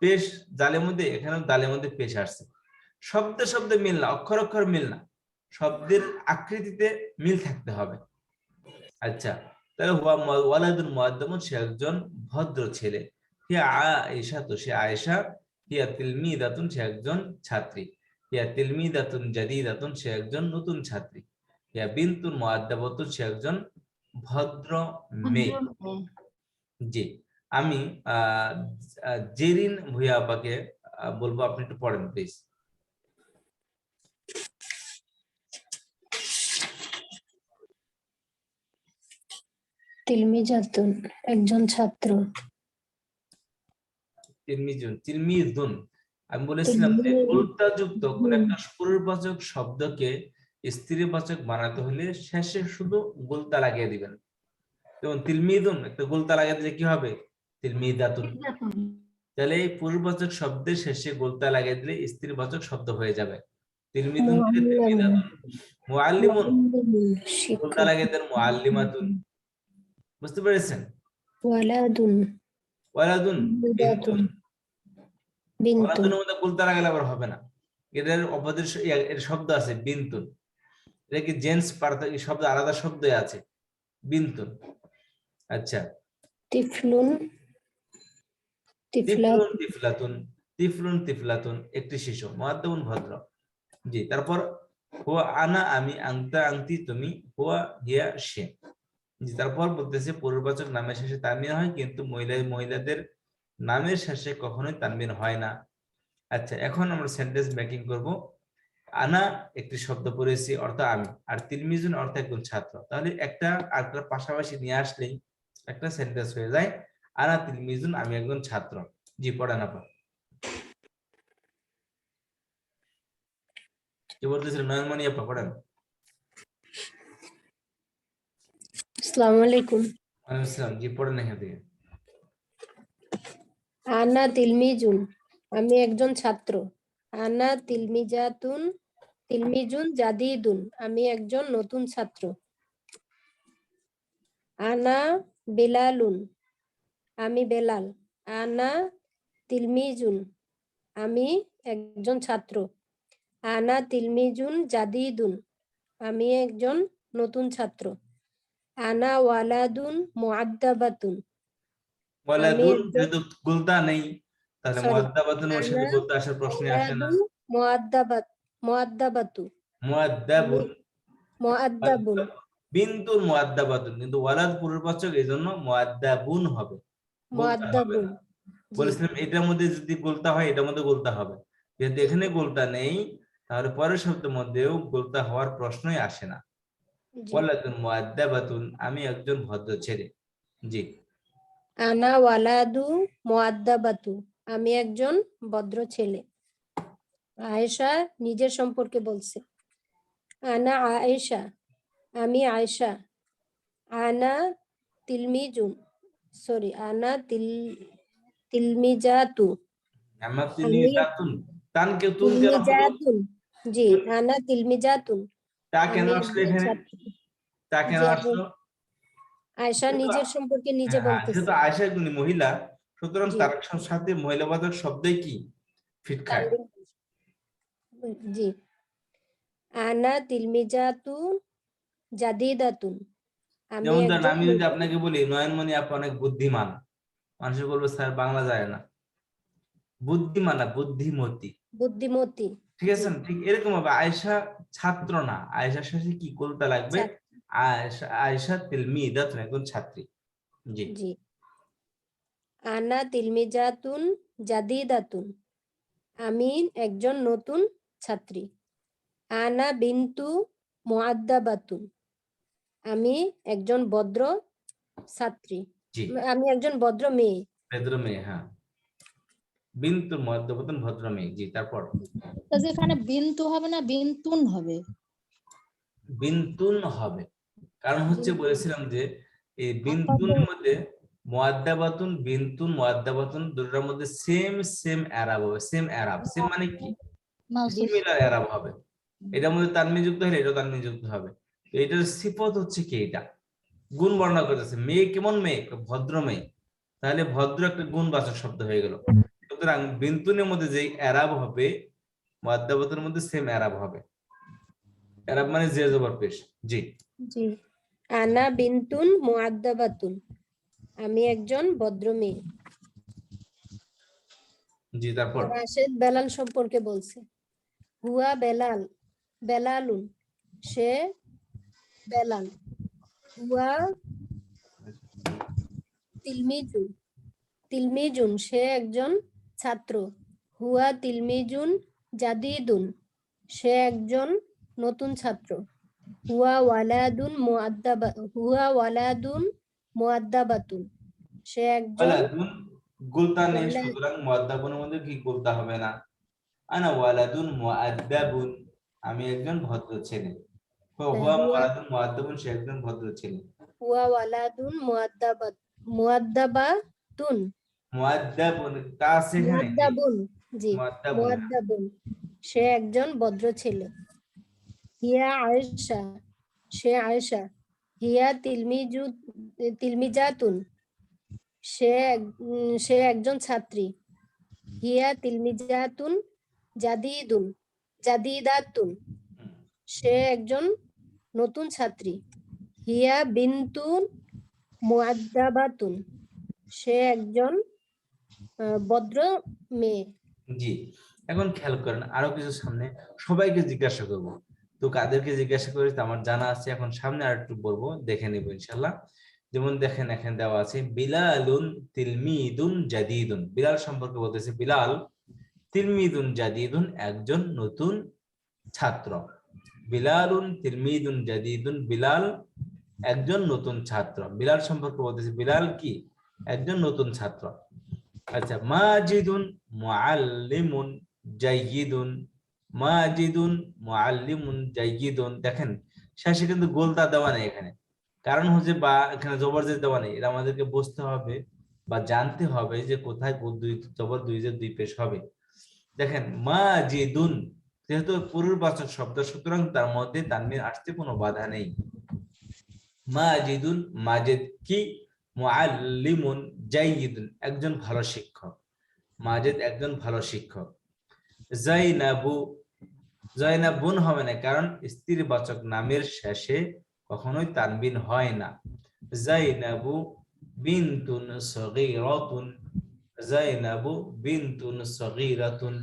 পেশ জালের মধ্যে, এখানেও দালের মধ্যে পেশ আসছে। শব্দে শব্দে মিল না, অক্ষর অক্ষর মিল না, শব্দের আকৃতিতে মিল থাকতে হবে। আচ্ছা, তাহলে হুয়া ওয়ালাদুন মুআদ্দাবুন, সে একজন ভদ্র ছেলে। হিয়া আয়েশা, তো সে আয়েশা। হিয়া তিলমিদাতুন, সে একজন ছাত্রী। হিয়া তিলমিদাতুন জাদিদাতুন, সে একজন নতুন ছাত্রী। হিয়া বিনতুন মুআদ্দাবাতুন, সে একজন ভদ্র মেয়ে। জি, আমি জেরিন ভুইয়া আপাকে বলবো, আপনি একটু পড়েন প্লিজ। তিলমিজাতুন, একজন ছাত্র। তিলমিজুন। আমি বলেছিলাম যে উল্টাযুক্ত কোন একটা পুরুষবাচক শব্দকে স্ত্রীবাচক বানাতে হলে শেষে শুধু গোলতা লাগিয়ে দিবেন। যেমন তিলমিদুন, একটা গোলতা লাগিয়ে দিলে কি হবে? তিলমিদাতুন। তাহলে এই পুরুষবাচক শব্দের শেষে গোলতা লাগিয়ে দিলে স্ত্রীবাচক শব্দ হয়ে যাবে। তিলমিদুন থেকে তিলমিদাতুন। মুআল্লিমুন, গোলতা লাগিয়ে দেন মুআল্লিমাতুন। বুঝতে পেরেছেন? ওয়ালাদুন, ওয়ালাদুন বিনতুন। বিনতুন, ওয়ালাদুনের মধ্যে গোলতা লাগালে আবার হবে না, এদের অপোজিট এর শব্দ আছে বিনতুন। এটা কি জেন্টস পার্থক্য শব্দ, আলাদা শব্দ আছে বিনতুন। আচ্ছা, তিফলুন, তিফলুন তিফলাতুন। তিফলুন তিফলাতুন, একটি শিশু। মুআদ্দাবুন, ভদ্র। জি, তারপর হুয়া আনা, আমি, আনতা আনতি, তুমি, হুয়া হিয়া, সে। জি, তারপর বলতেছে পূর্ববাচক নামের শেষে তানবিন হয়, কিন্তু মহিলাদের নামের শেষে কখনোই তানবিন হয় না। আচ্ছা, এখন আমরা সেন্টেন্স মেকিং করব। আনা একটি শব্দ পড়েছি, অর্থ আমি, আর তিলমিজুন অর্থ একজন ছাত্র। তাহলে একটা আরেকটার পাশাপাশি নিয়ে আসলেই একটা সেন্টেন্স হয়ে যায়। আনা তিলমিজুন, আমি একজন ছাত্র। জি, পড়েন আপা। কি বলতেছিলেন নয়নমণি আপা? পড়েন। আসসালামু আলাইকুম। ওয়ালাইকুম আসসালাম। জি, পড়েন এখান থেকে। আনা তিলমিজুন, আমি একজন ছাত্র। আনা তিলমিজাতুন, তিলমিজুন জাদিদুন, আমি একজন নতুন ছাত্র। আনা বেলালুন, আমি বেলাল। আনা তিলমিজুন, আমি একজন ছাত্র। আনা তিলমিজুন জাদিদুন, আমি একজন নতুন ছাত্র। আনা ওয়ালাদুন মুআদ্দাবাতুন, ওয়ালাদুন যেহেতু গোলতা নেই, তাহলে মুআদ্দাবাতুনের সাথে আনা গোলতা আসার প্রশ্নই আসে না। ওয়ালাদুন মুআদ্দাবাতু, মুআদ্দাবুন, মুআদ্দাবুন, বিনতুন মুআদ্দাবাতুন, কিন্তু ওয়ালাদ পুরুষবাচক, এইজন্য মুআদ্দাবুন হবে, গোলতা হবে মুআদ্দাবুন, না। বলেছিলাম এটার মধ্যে যদি গোলতা হয় এটার মধ্যে গোলতা হবে, যেহেতু এখানে গোলতা নেই তাহলে পরের শব্দের মধ্যেও গোলতা হওয়ার প্রশ্নই আসে না। জি। ওয়ালাদুন মুআদ্দাবাতুন, আমি একজন ভদ্র ছেলে। জি। আনা ওয়ালাদু মুআদ্দাবাতু, আমি একজন ভদ্র ছেলে। আয়েশা নিজের সম্পর্কে বলছে, আনা আয়েশা, আমি আয়েশা। আনা তিলমিজুন, সরি, আনা তিলমিজাতু, আমার তিনি আমি জাতুন, তানকে তুন কেন হলো? তিলমিজাতুন। জি, আনা তিলমিজাতুন, তা কেন আমি আসলো একজন এখানে? ছাত্রী। তা কেন জি, আসলো? আয়েশা যেহেতু নিজের সম্পর্কে নিজে হ্যাঁ, বলতেছে। যেহেতু আয়েশা একজন মহিলা, সুতরাং জি, তার সাথে মহিলাবাচক শব্দই কি ফিট খায়। তানবির। জি, আনা তিলমিজাতুন জাদিদাতুন, আমি যেমন ধরেন একজন আমি যদি নতুন আপনাকে বলি নয়নমণি আপনি অনেক বুদ্ধিমান, মানুষ বলবে স্যার বাংলা যায় না। বুদ্ধিমান না, বুদ্ধিমতী। বুদ্ধিমতী। ঠিক আছে জি, না? ঠিক এরকম ভাবে আয়েশা ছাত্র না, আয়েশার সাথে কি করতে লাগবে? ছাত্রী। আয়েশা তিলমিদাতুন, একজন ছাত্রী। জি। জি, আনা তিলমিজাতুন জাদিদাতুন, আমি একজন নতুন ছাত্রী। আনা বিন্তু মুআদ্দাবাতুন, আমি একজন ভদ্র ছাত্রী। জি, আমি একজন ভদ্র মেয়ে। ভদ্র মেয়ে, হ্যাঁ। বিন্তুর মধ্যবর্তন ভদ্র মেয়ে। জি, তারপর তো যেখানে বিন্তু হবে না বিন্তুন হবে। বিন্তুন হবে, কারণ হচ্ছে বিন্তু। বলেছিলাম যে এই বিন্তুনের মধ্যে মুআদ্দাবাতুন, বিন্তুন, মুআদ্দাবাতুন দুটোর মধ্যে সেম সেম এরাব হবে। সেম এরাব, সেম মানে কি? মাউসুফ সিমিলার এরাব হবে। এটার মধ্যে তানমিন যুক্ত হলে এটা তানমিন যুক্ত হবে। তো এটার সিফত হচ্ছে কি? এটা গুণ বর্ণনা করতেছে। মেয়ে কেমন মেয়ে? ভদ্র মেয়ে। তাহলে ভদ্র একটা গুণবাচক শব্দ হয়ে গেল। সুতরাং বিন্তুনের মধ্যে যে এরাব হবে, মুআদ্দাবাতুনের মধ্যে সেম এরাব হবে। এরাব মানে জের জবর পেশ। জি। জি, আনা বিন্তুন মুআদ্দাবাতুন, আমি একজন ভদ্র মেয়ে। জি, তারপর রাশেদ বেলাল সম্পর্কে বলছে, হুয়া বেলাল, বেলালুন, সে বেলাল। হুয়া তিলমিজুন, তিলমিজুন, সে একজন ছাত্র। হুয়া তিলমিজুন জাদিদুন, সে একজন নতুন ছাত্র। হুয়া ওয়ালাদুন মুআদ্দাবাতুন, সে একজন ওয়ালাদুন গুলতা নেই, ওয়ালা। সুতরাং মুআদ্দাবুনের মধ্যে কি গুলতা হবে না? আনা ওয়ালাদুন মুআদ্দাবুন, আমি একজন ভদ্র ছেলে। হুয়া হুয়া ওয়ালাদুন মুআদ্দাবুন, সে একজন ভদ্র ছেলে। হুয়া ওয়ালাদুন মুআদ্দাবাতুন, মুআদ্দাবুন তা সেখানে জি, মুআদ্দাবুন। জি, মুআদ্দাবুন, হ্যাঁ। মুআদ্দাবুন, সে একজন ভদ্র ছেলে। হিয়া আয়েশা, সে আয়েশা। হিয়া তিলমিজাতুন, সে একজন ছাত্রী। হিয়া তিলমিজাতুন জাদিদাতুন, হুম, সে একজন নতুন ছাত্রী। হিয়া বিন্তুন মুআদ্দাবাতুন, সে একজন ভদ্র মেয়ে। জি। এখন খেয়াল করেন আরো কিছু সামনে সবাইকে জিজ্ঞাসা করব। তো কাদেরকে জিজ্ঞাসা করি তা আমার জানা আছে, এখন সামনে আর একটু বলবো, দেখে নিব ইনশাল্লাহ। যেমন দেখেন এখানে দেওয়া আছে বিলালুন তিলমিদুন জাদিদুন, বিলাল সম্পর্কে বলতেছে বিলাল তিলমিদুন জাদিদুন, একজন নতুন ছাত্র। বিলালুন তিলমিদুন জাদিদুন, বিলাল একজন নতুন ছাত্র। বিলাল সম্পর্কে বলতেছে বিলাল কি? একজন নতুন ছাত্র। আচ্ছা, মাজিদুন মুআল্লিমুন জাইয়িদুন, মাজিদুন মুআল্লিমুন জাইয়িদুন, দেখেন শেষে কিন্তু গোলতা দেওয়া নেই এখানে। কারণ হচ্ছে বা এখানে জবরজের দেওয়া নেই, এটা আমাদেরকে বুঝতে হবে বা জানতে হবে যে কোথায় দুই জবর দুই জের দুই পেশ হবে। দেখেন মাজিদুন যেহেতু পুরুষবাচক শব্দ, সুতরাং তার মধ্যে তানবিন আসতে কোনো বাধা নেই। মাজিদুন, মাজিদ কি? মুআল্লিমুন জাইয়িদুন, একজন ভালো শিক্ষক। মাজিদ একজন ভালো শিক্ষক। জাইনাবু, জাইনাবুন হবে না, কারণ স্ত্রীবাচক নামের শেষে কখনোই তানবিন হয় না। জাইনাবু বিনতুন সগীরাতুন, জাইনাবু বিনতুন সগীরাতুন,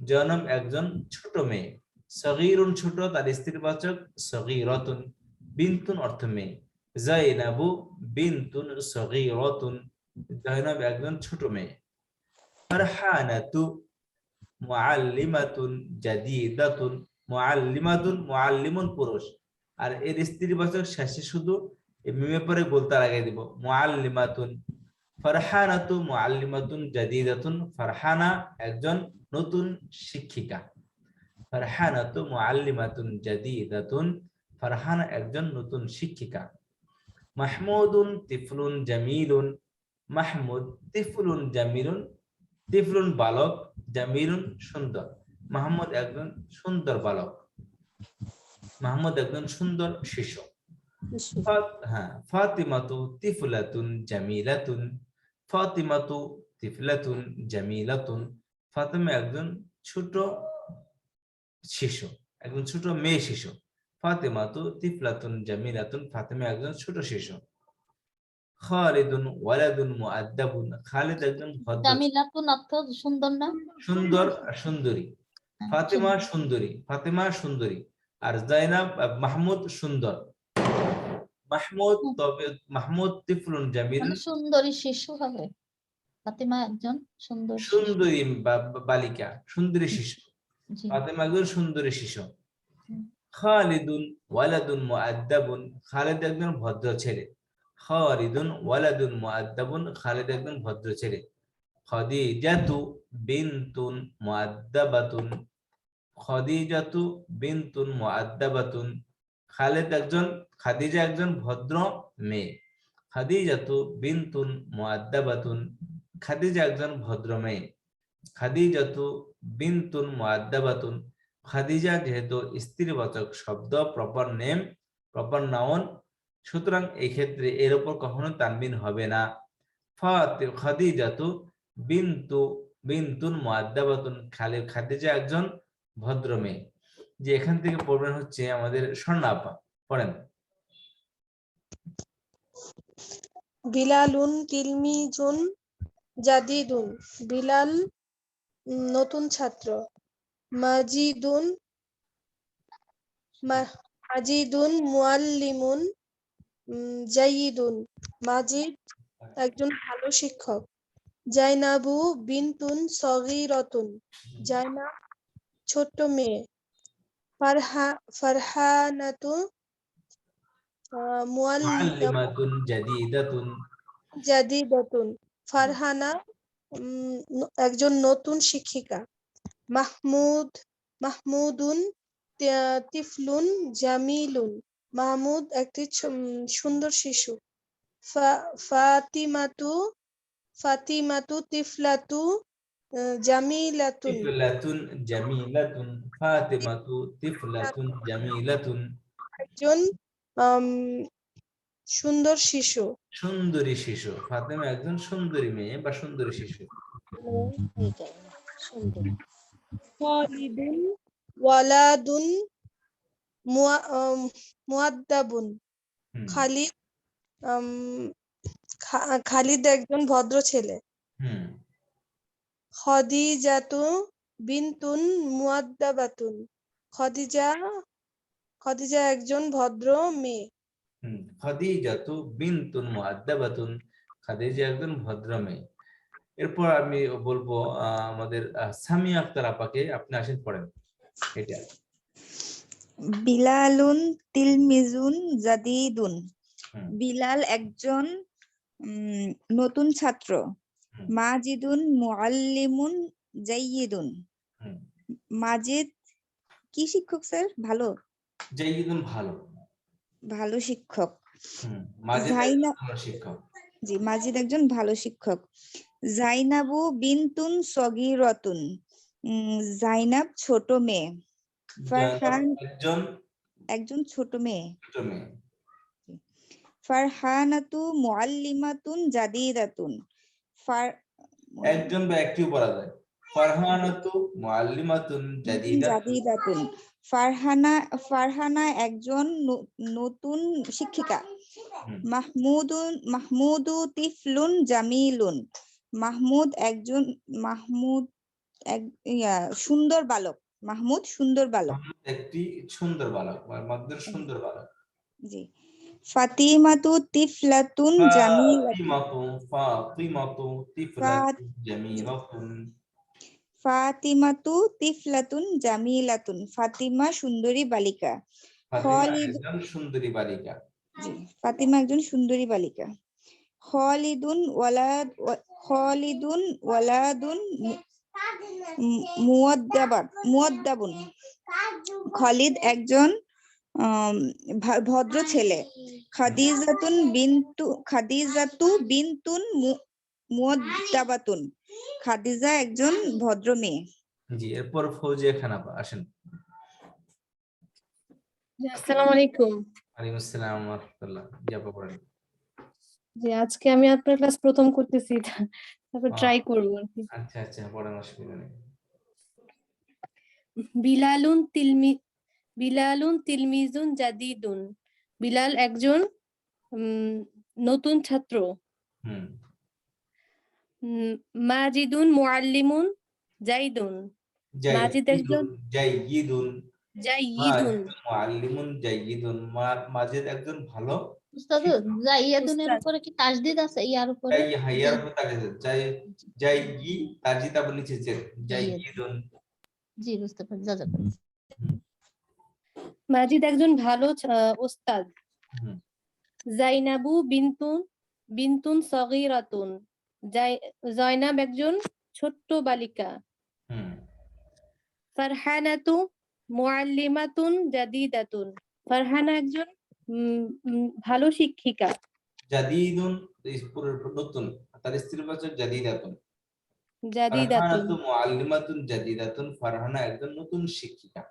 জনম একজন ছোট মেয়ে। সগীরুন ছোট, তার স্ত্রীবাচক সগীরাতুন, বিনতুন অর্থ মেয়ে। জাইনাবু বিনতুন সগীরাতুন, জয়নব একজন ছোট মেয়ে। ফারহানাতু মুআল্লিমাতুন জাদীদাতুন, মুআল্লিমাতুন মুআল্লিমুন পুরুষ, আর এর স্ত্রীবাচক শেষে শুধু এই মিমের পরে গোলতা লাগাই দিব, মুআল্লিমাতুন। ফারহানাতু মুআল্লিমাতুন জাদীদাতুন, ফারহানা একজন নতুন শিক্ষিকা। ফারহানাতু মুআল্লিমাতুন জাদীদাতুন, ফারহানা একজন নতুন শিক্ষিকা। মাহমুদুন তিফলুন জামিলুন, মাহমুদ তিফলুন জামিলুন, তিফলুন বালক, জামিলুন সুন্দর, মাহমুদ একজন সুন্দর বালক, মাহমুদ একজন সুন্দর শিশু। হ্যাঁ, ফাতিমাতু তিফলাতুন জামিলাতুন, ফাতিমাতু তিফলাতুন জামিলাতুন, ফাতিমা একজন ছোট শিশু, একজন ছোট মেয়ে শিশু। ফাতিমাতু তিফলাতুন জামিলাতুন, ফাতিমা একজন ছোট শিশু। খালিদুন ওয়ালাদুন মুআদ্দাবুন, খালিদ একজন ভদ্র, জামিলাতুন অর্থ সুন্দর না? সুন্দর আর সুন্দরী। ফাতিমা সুন্দরী, ফাতিমা সুন্দরী, আর জাইনাব মাহমুদ সুন্দর। মাহমুদ, তবে মাহমুদ তিফলুন জামিল, মানে সুন্দরী শিশু হবে। ফাতিমা একজন সুন্দর শিশু। সুন্দরী বালিকা, সুন্দরী শিশু। জি। ফাতিমা একজন সুন্দরী শিশু। খালিদুন ওয়ালাদুন মুআদ্দাবুন, খালিদ একজন ভদ্র ছেলে। খালিদুন ওয়ালাদুন মুআদ্দাবুন, খালিদ একজন ভদ্র ছেলে। খাদিজাতু বিনতুন মুআদ্দাবাতুন, খাদিজাতু বিনতুন মুআদ্দাবাতুন, খাদিজা একজন ভদ্র মেয়ে। খাদিজাতু বিনতুন মুআদ্দাবাতুন, খাদিজা একজন ভদ্র মেয়ে। খাদিজাতু বিনতুন মুআদ্দাবাতুন, খাদিজা যেহেতু স্ত্রীবাচক শব্দ, প্রপার নেম, প্রপার নাউন, সুতরাং এই ক্ষেত্রে এর উপর কখনো তানবিন হবে না। খাদিজাতু বিনতুন মুআদ্দাবাতুন, খাদিজা একজন ভদ্র মেয়ে। যে এখান থেকে পড়বেন হচ্ছে আমাদের স্বর্ণা আপা, পড়েন। বিলালুন তিলমিজুন জাদিদুন, বিলাল নতুন ছাত্র। মাজিদুন মুআল্লিমুন জাইয়িদুন, মাজিদ একজন ভালো শিক্ষক। জাইনাবু বিনতুন সগীরাতুন, জাইনাব ছোট্ট মেয়ে। ফারহানাতু মুআল্লিমাতুন জাদীদাতুন, জাদিদাতুন, ফারহানা একজন নতুন শিক্ষিকা। মাহমুদুন তিফলুন জামিলুন, মাহমুদ একটি সুন্দর শিশু। ফাতিমাতু তিফলাতু জামিলাতুন, তিফলাতুন জামিলাতুন, ফাতিমাতু তিফলাতুন জামিলাতুন, একজন সুন্দর শিশু। সুন্দরী শিশু। ফাতেমা একজন সুন্দরী মেয়ে বা সুন্দরী শিশু। খালিদুন ওয়ালাদুন মুআদ্দাবুন, খালিদ খালিদ একজন ভদ্র ছেলে। খাদিজাতু বিনতুন মুআদ্দাবাতুন, খাদিজা একজন ভদ্র মেয়ে। খাদিজাতু বিনতুন মুআদ্দাবাতুন, খাদিজা একজন ভদ্র মেয়ে। এরপর আমি বলবো আমাদের সামিয়া আক্তার আপাকে, আপনি আসেন পড়েন এটা। বিলালুন তিলমিজুন জাদিদুন, বিলাল একজন নতুন ছাত্র। মাজিদুন মুআল্লিমুন জাইয়িদুন, মাজিদ কি শিক্ষক স্যার? ভালো, জাইয়িদুন ভালো, ভালো শিক্ষক। মাজিদ একজন ভালো শিক্ষক। জি, মাজিদ একজন ভালো শিক্ষক। জাইনাবু বিনতুন সগীরাতুন, জাইনাব ছোট মেয়ে। ফারহান একজন ছোট মেয়ে। ফারহানাতু মুআল্লিমাতুন জাদিদাতুন, একজন বা একটিও পড়া যায়। ফারহানাতু মুআল্লিমাতুন জাদিদাতুন, ফারহানা একজন নতুন শিক্ষিকা। মাহমুদু তিফলুন জামিলুন, মাহমুদ সুন্দর বালক। মাহমুদ সুন্দর বালক, একটি সুন্দর বালক বা সুন্দর বালক। জি। ফাতিমাতু তিফলাতুন জামিলাতুন। ফাতিমাতু তিফলাতুন জামিলাতুন। ফাতিমাতু তিফলাতুন জামিলাতুন, ফাতিমা সুন্দরী বালিকা। ফাতিমা খালিদ, একজন সুন্দরী বালিকা। জি, ফাতিমা একজন সুন্দরী বালিকা। খালিদুন ওয়ালাদুন মুয়াদ্দাবুন, খালিদ একজন ভদ্র ছেলে। খাদিজাতু বিনতুন মুয়াদ্দাবাতুন, খাদিজা একজন ভদ্র মেয়ে। জি, এরপর ফৌজিয়া খান আপা আসেন। আসসালামু আলাইকুম। ওয়ালাইকুম আসসালাম ওয়া রাহমাতুল্লাহ। জি আপা পড়েন। জি, আজকে আমি আপনার ক্লাস প্রথম করতেছি, তারপর ট্রাই করবো আর কি। আচ্ছা আচ্ছা, পড়েন, অসুবিধা নেই। বিলালুন তিলমিজুন জাদিদুন, বিলাল একজন নতুন ছাত্র। হুম। মাজিদুন মুআল্লিমুন জাইদুন, মাজিদ একজন জাইয়িদুন। জাইয়িদুন মুআল্লিমুন জাইয়িদুন, মাজিদ একজন ভালো। উস্তাদ জাইয়াদুনের উস্তাদ। উপরে কি তাসদিদ আছে ইয়ার উপরে? হাইয়ার উপর তাকিয়ে জাইয়ি তাজিদ আবার নিচে জাইয়িদুন। জি বুঝতে পারছি, জাযাকাল্লাহ। মাজিদ একজন ভালো ওস্তাদ। হুম। জাইনাবু বিনতুন সগীরাতুন, জয়নাব একজন ছোট্ট বালিকা। হুম। ফারহানাতু মুআল্লিমাতুন জাদিদাতুন, ফারহানা একজন ভালো শিক্ষিকা। জাদিদুন নতুন, তার স্ত্রীবাচক জাদিদাতুন। জাদিদাতুন, ফারহানাতু মুআল্লিমাতুন জাদিদাতুন, ফারহানা একজন নতুন শিক্ষিকা।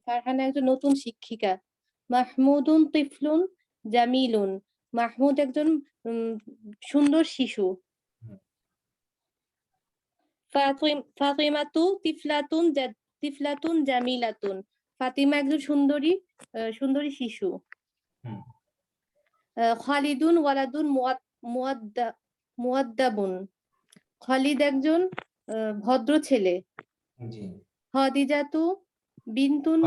ফারহানা একজন নতুন শিক্ষিকা। মাহমুদুন তিফলুন জামিলুন, মাহমুদ একজন সুন্দর শিশু। ফাতিমাতু তিফলাতুন জামিলাতুন, ফাতিমা একজন সুন্দরী শিশু। খালিদুন ওয়ালাদুন মুয়াদ্দাবুন, খালিদ একজন ভদ্র ছেলে। জি। খাদিজাতু বিনতুন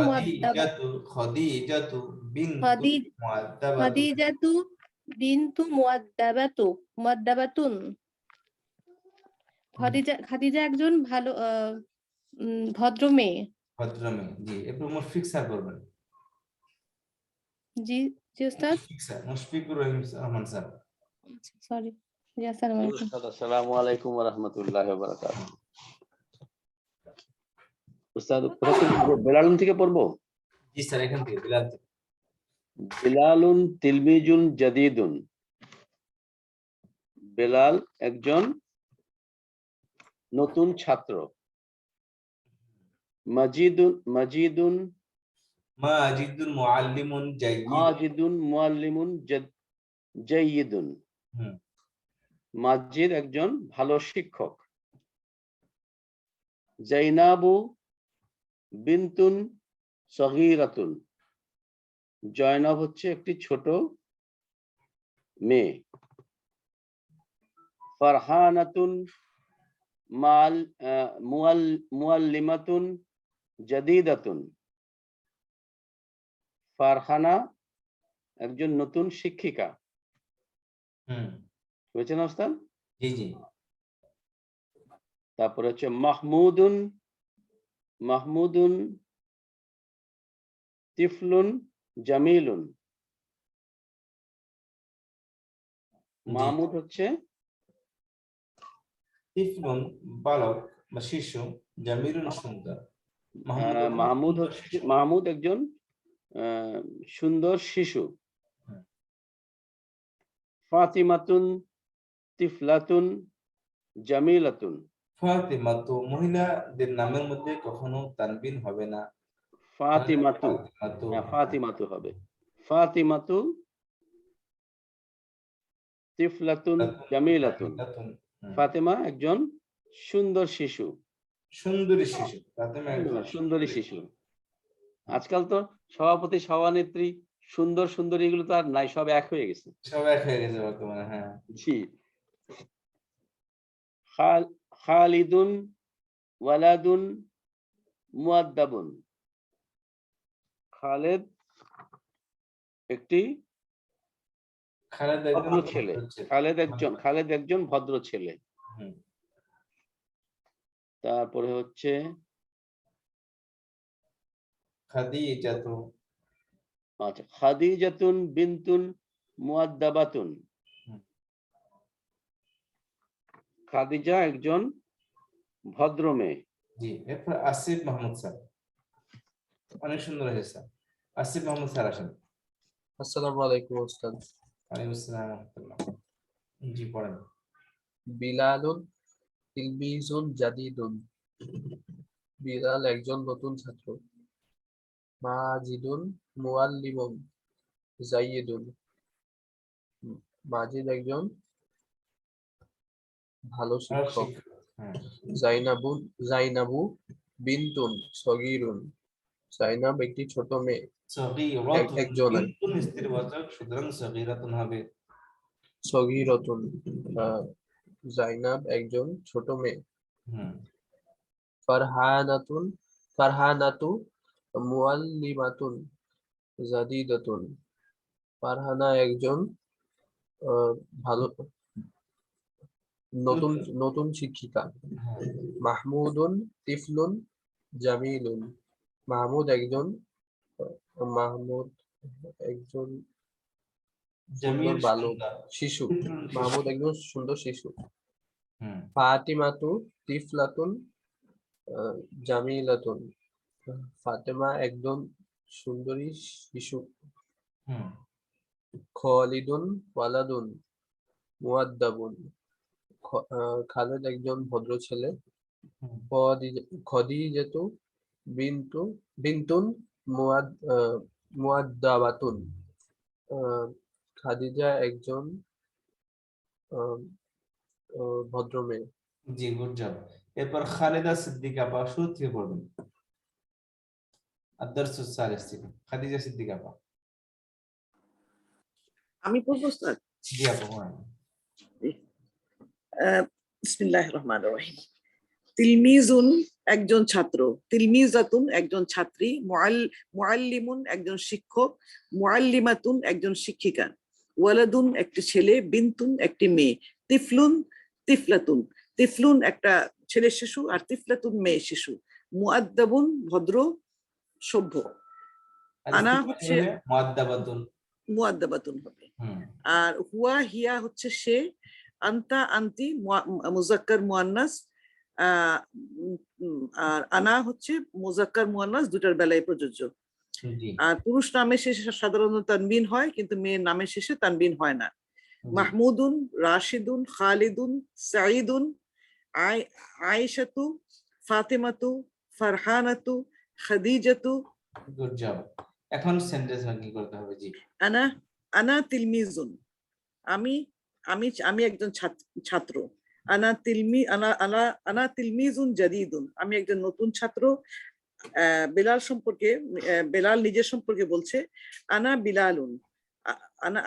খাদিজাতু বিনতু মুয়াদ্দাবাতুন, খাদিজা একজন ভালো ভদ্র মেয়ে। ভদ্র মেয়ে, জি। এরপর মুশফিক স্যার করবেন। জি জি উস্তাদ। মুশফিকুর রহমান স্যার। সরি। জি, আসসালামু আলাইকুম। আসসালামু আলাইকুম ওয়া রাহমাতুল্লাহি ওয়া বারাকাতুহু। উস্তাদ বেলালুন থেকে পড়বো? জি স্যার, এখান থেকে বিলাল থেকে। বিলালুন তিলমিজুন জাদিদুন, বেলাল একজন নতুন ছাত্র। মাজিদুন মুআল্লিমুন মুআল্লিমুন জাইয়িদুন, মাজিদ একজন ভালো শিক্ষক। জাইনাবু বিনতুন সগীরাতুন, জয়নাব হচ্ছে একটি ছোট মেয়ে। ফারহানাতুন মুআল্লিমাতুন জাদিদাতুন, ফারহানা একজন নতুন শিক্ষিকা। বুঝছেন ওস্তাদ? জি জি। তারপরে হচ্ছে মাহমুদুন তিফলুন জামিলুন, মাহমুদ হচ্ছে তিফলুন বালক বা শিশু, জামিলুন সুন্দর। মাহমুদ একজন সুন্দর শিশু। ফাতিমাতুন তিফলাতুন জামিলাতুন, ফাতিমাতু মহিলাদের নামের মধ্যে কখনো তানবিন হবে না। ফাতিমাতু হবে। ফাতিমাতু তিফলাতুন জামিলাতুন, ফাতিমা একজন সুন্দর শিশু। সুন্দরী শিশু। আজকাল তো সভাপতি সভানেত্রী সুন্দরী এগুলো তো আর নাই, সব এক হয়ে গেছে। বর্তমানে। হ্যাঁ জি। খালিদুন ওয়ালাদুন মুআদ্দাবুন, খালেদ একটি খালেদ একজন ভদ্র ছেলে। ভদ্র ছেলে। খালেদ একজন ভদ্র ছেলে। হুম। তারপরে হচ্ছে খাদিজাতু, আচ্ছা, খাদিজাতুন বিনতুন মুআদ্দাবাতুন। হুম। খাদিজা একজন ভদ্র মেয়ে। জি। এরপর আসিফ মাহমুদ স্যার, অনেক সুন্দর হয়েছে স্যার। আসিফ মাহমুদ স্যার আসেন। আসসালামু আলাইকুম ওস্তাদ। ওয়ালাইকুম আসসালাম ওয়া রাহমাতুল্লাহ। জি পড়েন। বিলালুন তিলমিজুন জাদিদুন। বিলাল একজন নতুন ছাত্র। মাজিদুন মুআল্লিমুন জাইয়িদুন। মাজিদ একজন ভালো শিক্ষক। হ্যাঁ। জাইনাবু বিনতুন সগীরুন। জাইনাব একটি ছোট মেয়ে। সগীরাতুন, একজন বিনতুন স্ত্রীবাচক, সুতরাং সগীরাতুন হবে। সগীরতুন, জাইনাব একজন ছোট মেয়ে। হুম। ফারহানাতু মুআল্লিমাতুন জাদিদাতুন। ফারহানা একজন ভালো নতুন শিক্ষিকা। হ্যাঁ। মাহমুদুন তিফলুন জামিলুন। মাহমুদ একজন জামিল সুন্দর বালক সুন্দর শিশু। তিফলুন শিশু। মাহমুদ একজন সুন্দর শিশু। হুম। ফাতিমাতু তিফলাতুন জামিলাতুন। ফাতেমা একজন সুন্দরী শিশু। হুম। খালিদুন ওয়ালাদুন মুআদ্দাবুন। খালেদ একজন ভদ্র ছেলে। হুম। খদিজাতু বিনতুন মুআদ্দাবাতুন। খাদিজা একজন ভদ্র মেয়ে। জি, গুড জব। এরপর খালেদা সিদ্দিকা আপা শুরু থেকে পড়বেন। আদ-দারসুস সালিস থেকে খাদিজা সিদ্দিকা আপা। আমি পড়বো স্যার? জি আপা পড়েন। বিসমিল্লাহির রহমানির রহিম। তিলমিজুন একজন ছাত্র, তিলমিজাতুন একজন ছাত্রী, মুআল্লিমুন একজন শিক্ষক, মুআল্লিমাতুন একজন শিক্ষিকা, ওয়ালাদুন একটি ছেলে, বিনতুন একটি মেয়ে, তিফলুন তিফলাতুন। তিফলুন একটা ছেলে শিশু আর তিফলাতুন মেয়ে শিশু। মুআদ্দাবুন ভদ্র সভ্য। আনা হচ্ছে মুআদ্দাবাতুন, মুআদ্দাবাতুন হবে। আর হুয়া হিয়া হচ্ছে সে, আনতা আনতি মুজাক্কার মুআন্নাস, আর আনা হচ্ছে মুজাক্কার মুআন্নাস, দুটার বেলায় প্রযোজ্য। আর পুরুষ নামের শেষে সাধারণত তানবিন হয়, কিন্তু মেয়ের নামের শেষে তানবিন হয় না। মাহমুদুন, রাশিদুন, খালিদুন, সাঈদুন, আয়েশাতু, ফাতিমাতু, ফারহানাতু, খাদিজাতু। Good job. এখন সেন্টেন্স মেকিং করতে হবে। জি। আনা তিলমিজুন, আমি একজন ছাত্র। আনা তিলমিজুন জাদিদুন, আমি একজন নতুন ছাত্র। বেলাল নিজের সম্পর্কে বলছে, আনা বিলালুন,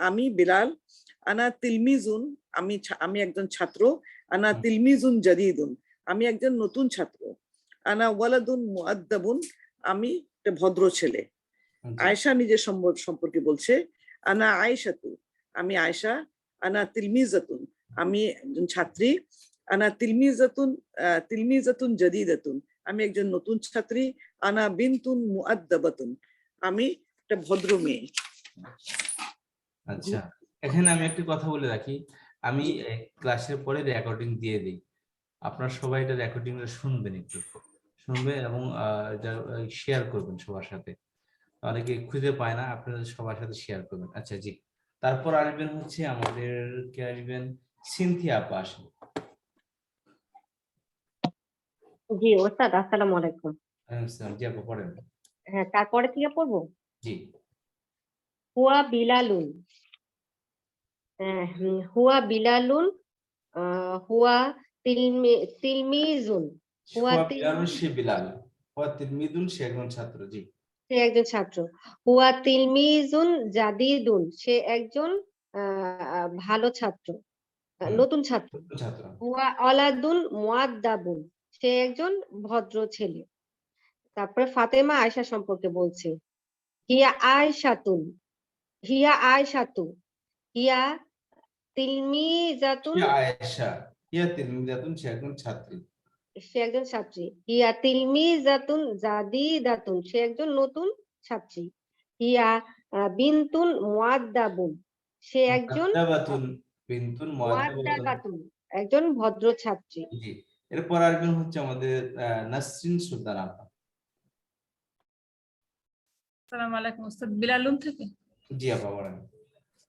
আমি বিলাল। আনা তিলমিজুন, আমি একজন ছাত্র। আনা তিলমিজুন জাদিদুন, আমি একজন নতুন ছাত্র। আনা ওয়ালাদুন মুআদ্দাবুন, আমি একটা ভদ্র ছেলে। আয়েশা নিজের সম্পর্কে বলছে, আনা আয়েশাতু, আমি আয়েশা। আনা তিলমিজাতুন, আমি একজন ছাত্রী। আনা তিলমিজাতুন জাদিদাতুন, আমি একজন নতুন ছাত্রী। আনা বিনতুন মুআদ্দাবাতুন, আমি একটা ভদ্র মেয়ে। আচ্ছা, এখানে আমি একটা কথা বলে রাখি, আমি ক্লাসের পরে রেকর্ডিং দিয়ে দিই, আপনারা সবাই এটা রেকর্ডিংটা শুনবেন, একটু শুনবেন এবং শেয়ার করবেন সবার সাথে। অনেকে খুঁজে পায় না, আপনারা সবার সাথে শেয়ার করবেন। আচ্ছা জি। তারপর আসবেন হচ্ছে আমাদেরকে আসবেন সিনথিয়া আপা। আসেন। জি ওস্তাদ, আসসালামু আলাইকুম। জি আপা পড়েন। হ্যাঁ, তারপরে থেকে পড়বো। জি। হুয়া বিলালুন, হুয়া বিলালুন, হুয়া তিলমিজুন। হুয়া বিলালুন, সে বিলাল। হুয়া তিলমিজুন, সে একজন ছাত্র। জি। সে একজন ছাত্র। হুয়া তিলমিজুন জাদিদুন, সে একজন ভালো ছাত্র, নতুন ছাত্র। হুয়া ওয়ালাদুন মুআদ্দাবুন, সে একজন ভদ্র ছেলে। তারপরে ফাতেমা আয়েশা সম্পর্কে বলছে, হিয়া আয়েশাতুন, হিয়া আয়েশাতু, হিয়া তিলমিজাতুন, আয়েশা ইয়া তিলমিজাতুন, সে একজন ছাত্রী। সে একজন ছাত্রী। হিয়া তিলমিজাতুন জাদিদাতুন, সে একজন নতুন ছাত্রী। হিয়া বিনতুন মুআদ্দাবুন, সে একজন মুআদ্দাবাতুন, বিনতুন মুআদ্দাবাতুন, মুআদ্দাবাতুন, একজন ভদ্র ছাত্রী। জি। এরপর আসবেন হচ্ছে আমাদের নাসরিন সুলতানা আপা। আসসালামু আলাইকুম উস্তাদ, বিলালুন থেকে। জি আপা বলেন।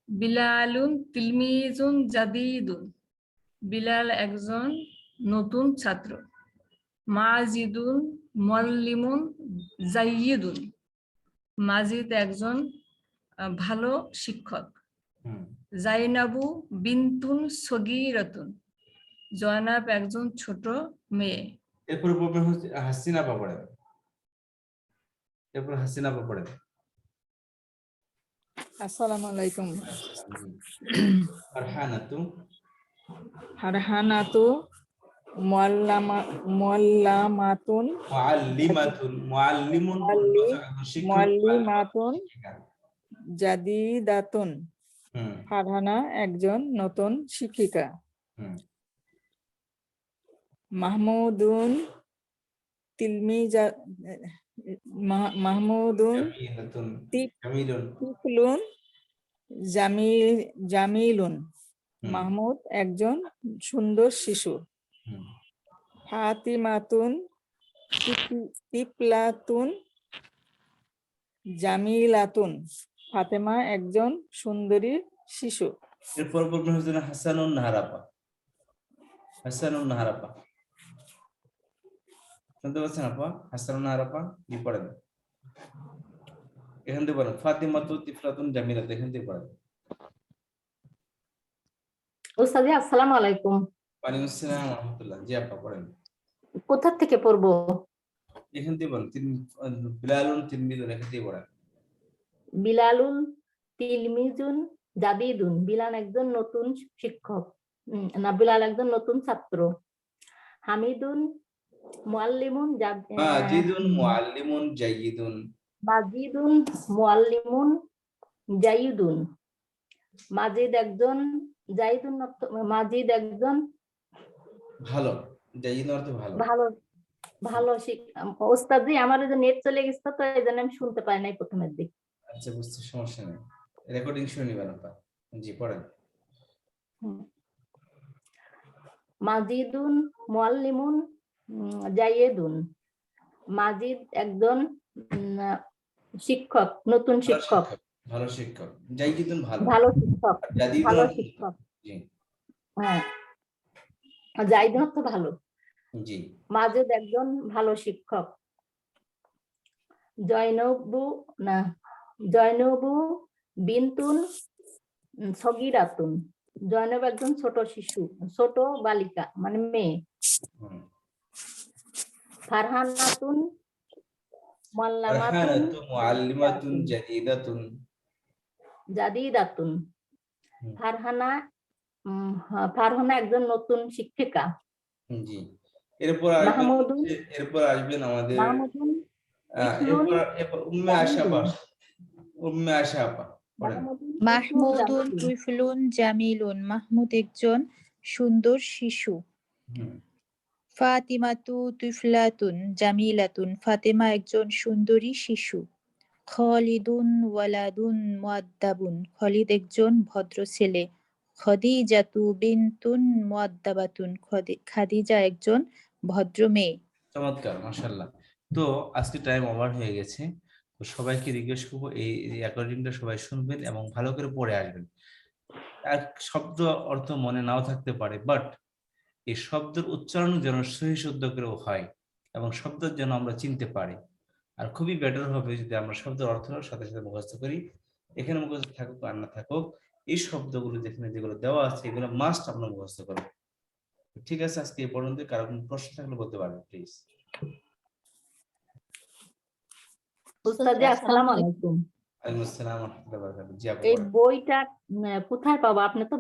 বিলালুন তিলমিজুন জাদিদুন, বিলাল একজন নতুন ছাত্র। মাজিদুন মুআল্লিমুন জাইয়িদুন, মাজিদ একজন ভালো শিক্ষক। জাইনাবু বিনতুন সগীরাতুন, জয়নাব একজন ছোট মেয়ে। এরপর বলবেন হচ্ছে হাসিনা আপা পড়েন। এরপর হাসিনা আপা পড়েন। আসসালামু আলাইকুম। ফারহানাতু, ফারহানাতু মুআল্লামাতুন, মুআল্লিমাতুন, মুআল্লিমুন শিক্ষক, মুআল্লিমাতুন শিক্ষিকা। জাদিদাতুন, ফারহানা একজন নতুন শিক্ষিকা। মাহমুদুন মাহমুদুন তিফলুন জামিলুন, মাহমুদ একজন সুন্দর শিশু। ফাতিমাতুন তিফলাতুন জামিলাতুন, ফাতেমা একজন সুন্দরী শিশু। এরপর বলবেন হচ্ছে হাসানুন নাহারাপা। হাসানুন নাহারাপা শুনতে পাচ্ছেন আপা? হাসানুন নাহারাপা কি পড়েন? এখান থেকে পড়েন। ফাতিমাতু তিফলাতুন জামিলাতুন, এখান থেকে পড়েন। উস্তাদ আসসালামু আলাইকুম। ওয়ালাইকুম আসসালাম ওয়া রাহমাতুল্লাহ। জি আপা পড়েন। কোথা থেকে পড়বো? এখান থেকে পড়েন। বিলালুন তিলমিজুন, এখান থেকে পড়েন। বিলালুন তিলমিজুন জাদিদুন, বিলাল একজন নতুন শিক্ষক, না বিলাল একজন নতুন ছাত্র। হামিদুন মুআল্লিমুন মাজিদুন মুআল্লিমুন জাইয়িদুন, মাজিদুন মুআল্লিমুন জাইয়িদুন, মাজিদ একজন জাইদুন মাজিদ একজন ভালো। জাইয়িদ অর্থ ভালো। ভালো ভালো ওস্তাদ জি, আমার যে নেট চলে গেছে তো এই জন্য আমি শুনতে পাই নাই প্রথমের দিক। আচ্ছা বুঝতে সমস্যা নেই, রেকর্ডিং শুনে নিবেন আপা। জি পড়েন। মাজিদুন মুআল্লিমুন জাইয়িদুন, মাজিদ একজন শিক্ষক, নতুন শিক্ষক। ভালো শিক্ষক। জাইয়িদুন ভালো। ভালো শিক্ষক, জাদিদুন ভালো শিক্ষক। জি। হ্যাঁ, জাইদুন তো ভালো। জি। মাজিদ একজন ভালো শিক্ষক। জয়নবু বিনতুন সগীরাতুন, জয়নব একজন ছোট শিশু, ছোট বালিকা মানে মেয়ে। ফারহানাতুন মুআল্লিমাতুন জাদিদাতুন, জাদিদাতুন, ফারহানা একজন নতুন শিক্ষিকা। জি। এরপর আসবেন আমাদের উম্মে আয়েশা আপা। উম্মে আয়েশা আপা পড়েন। মাহমুদুন তিফলুন জামিলুন, মাহমুদ একজন সুন্দর শিশু। ফাতিমাতু তিফলাতুন জামিলাতুন, ফাতেমা একজন সুন্দরী শিশু। খালিদুন ওয়ালাদুন মুআদ্দাবুন, খালিদ একজন ভদ্র ছেলে। খাদিজাতু বিনতুন মুআদ্দাবাতুন, খাদিজা একজন ভদ্র মেয়ে। চমৎকার, মাশাআল্লাহ। তো আজকে টাইম ওভার হয়ে গেছে, তো সবাইকে রিকোয়েস্ট করবো এই রেকর্ডিংটা সবাই শুনবেন এবং ভালো করে পড়ে আসবেন। এক শব্দ অর্থ মনে নাও থাকতে পারে, বাট এই শব্দের উচ্চারণ যেন সহি শুদ্ধ করে হয় এবং শব্দ যেন আমরা চিনতে পারি। আর খুবই বেটার হবে যদি আমরা শব্দের অর্থের সাথে সাথে মুখস্থ করি। এখানে মুখস্থ থাকুক আর না থাকুক, এই শব্দগুলো যেগুলো দেওয়া আছে এগুলো মাস্ট আমরা মুখস্থ করবো। ঠিক আছে, আজকে এই পর্যন্ত। কারো কোনো প্রশ্ন থাকলে বলতে পারবেন প্লিজ। উস্তাদ জি আসসালামু আলাইকুম। ওয়ালাইকুম আসসালাম ওয়া রাহমাতুল্লাহি ওয়া বারাকাতুহু। জি আপু এই বইটা কোথায় পাবো? আপনি তো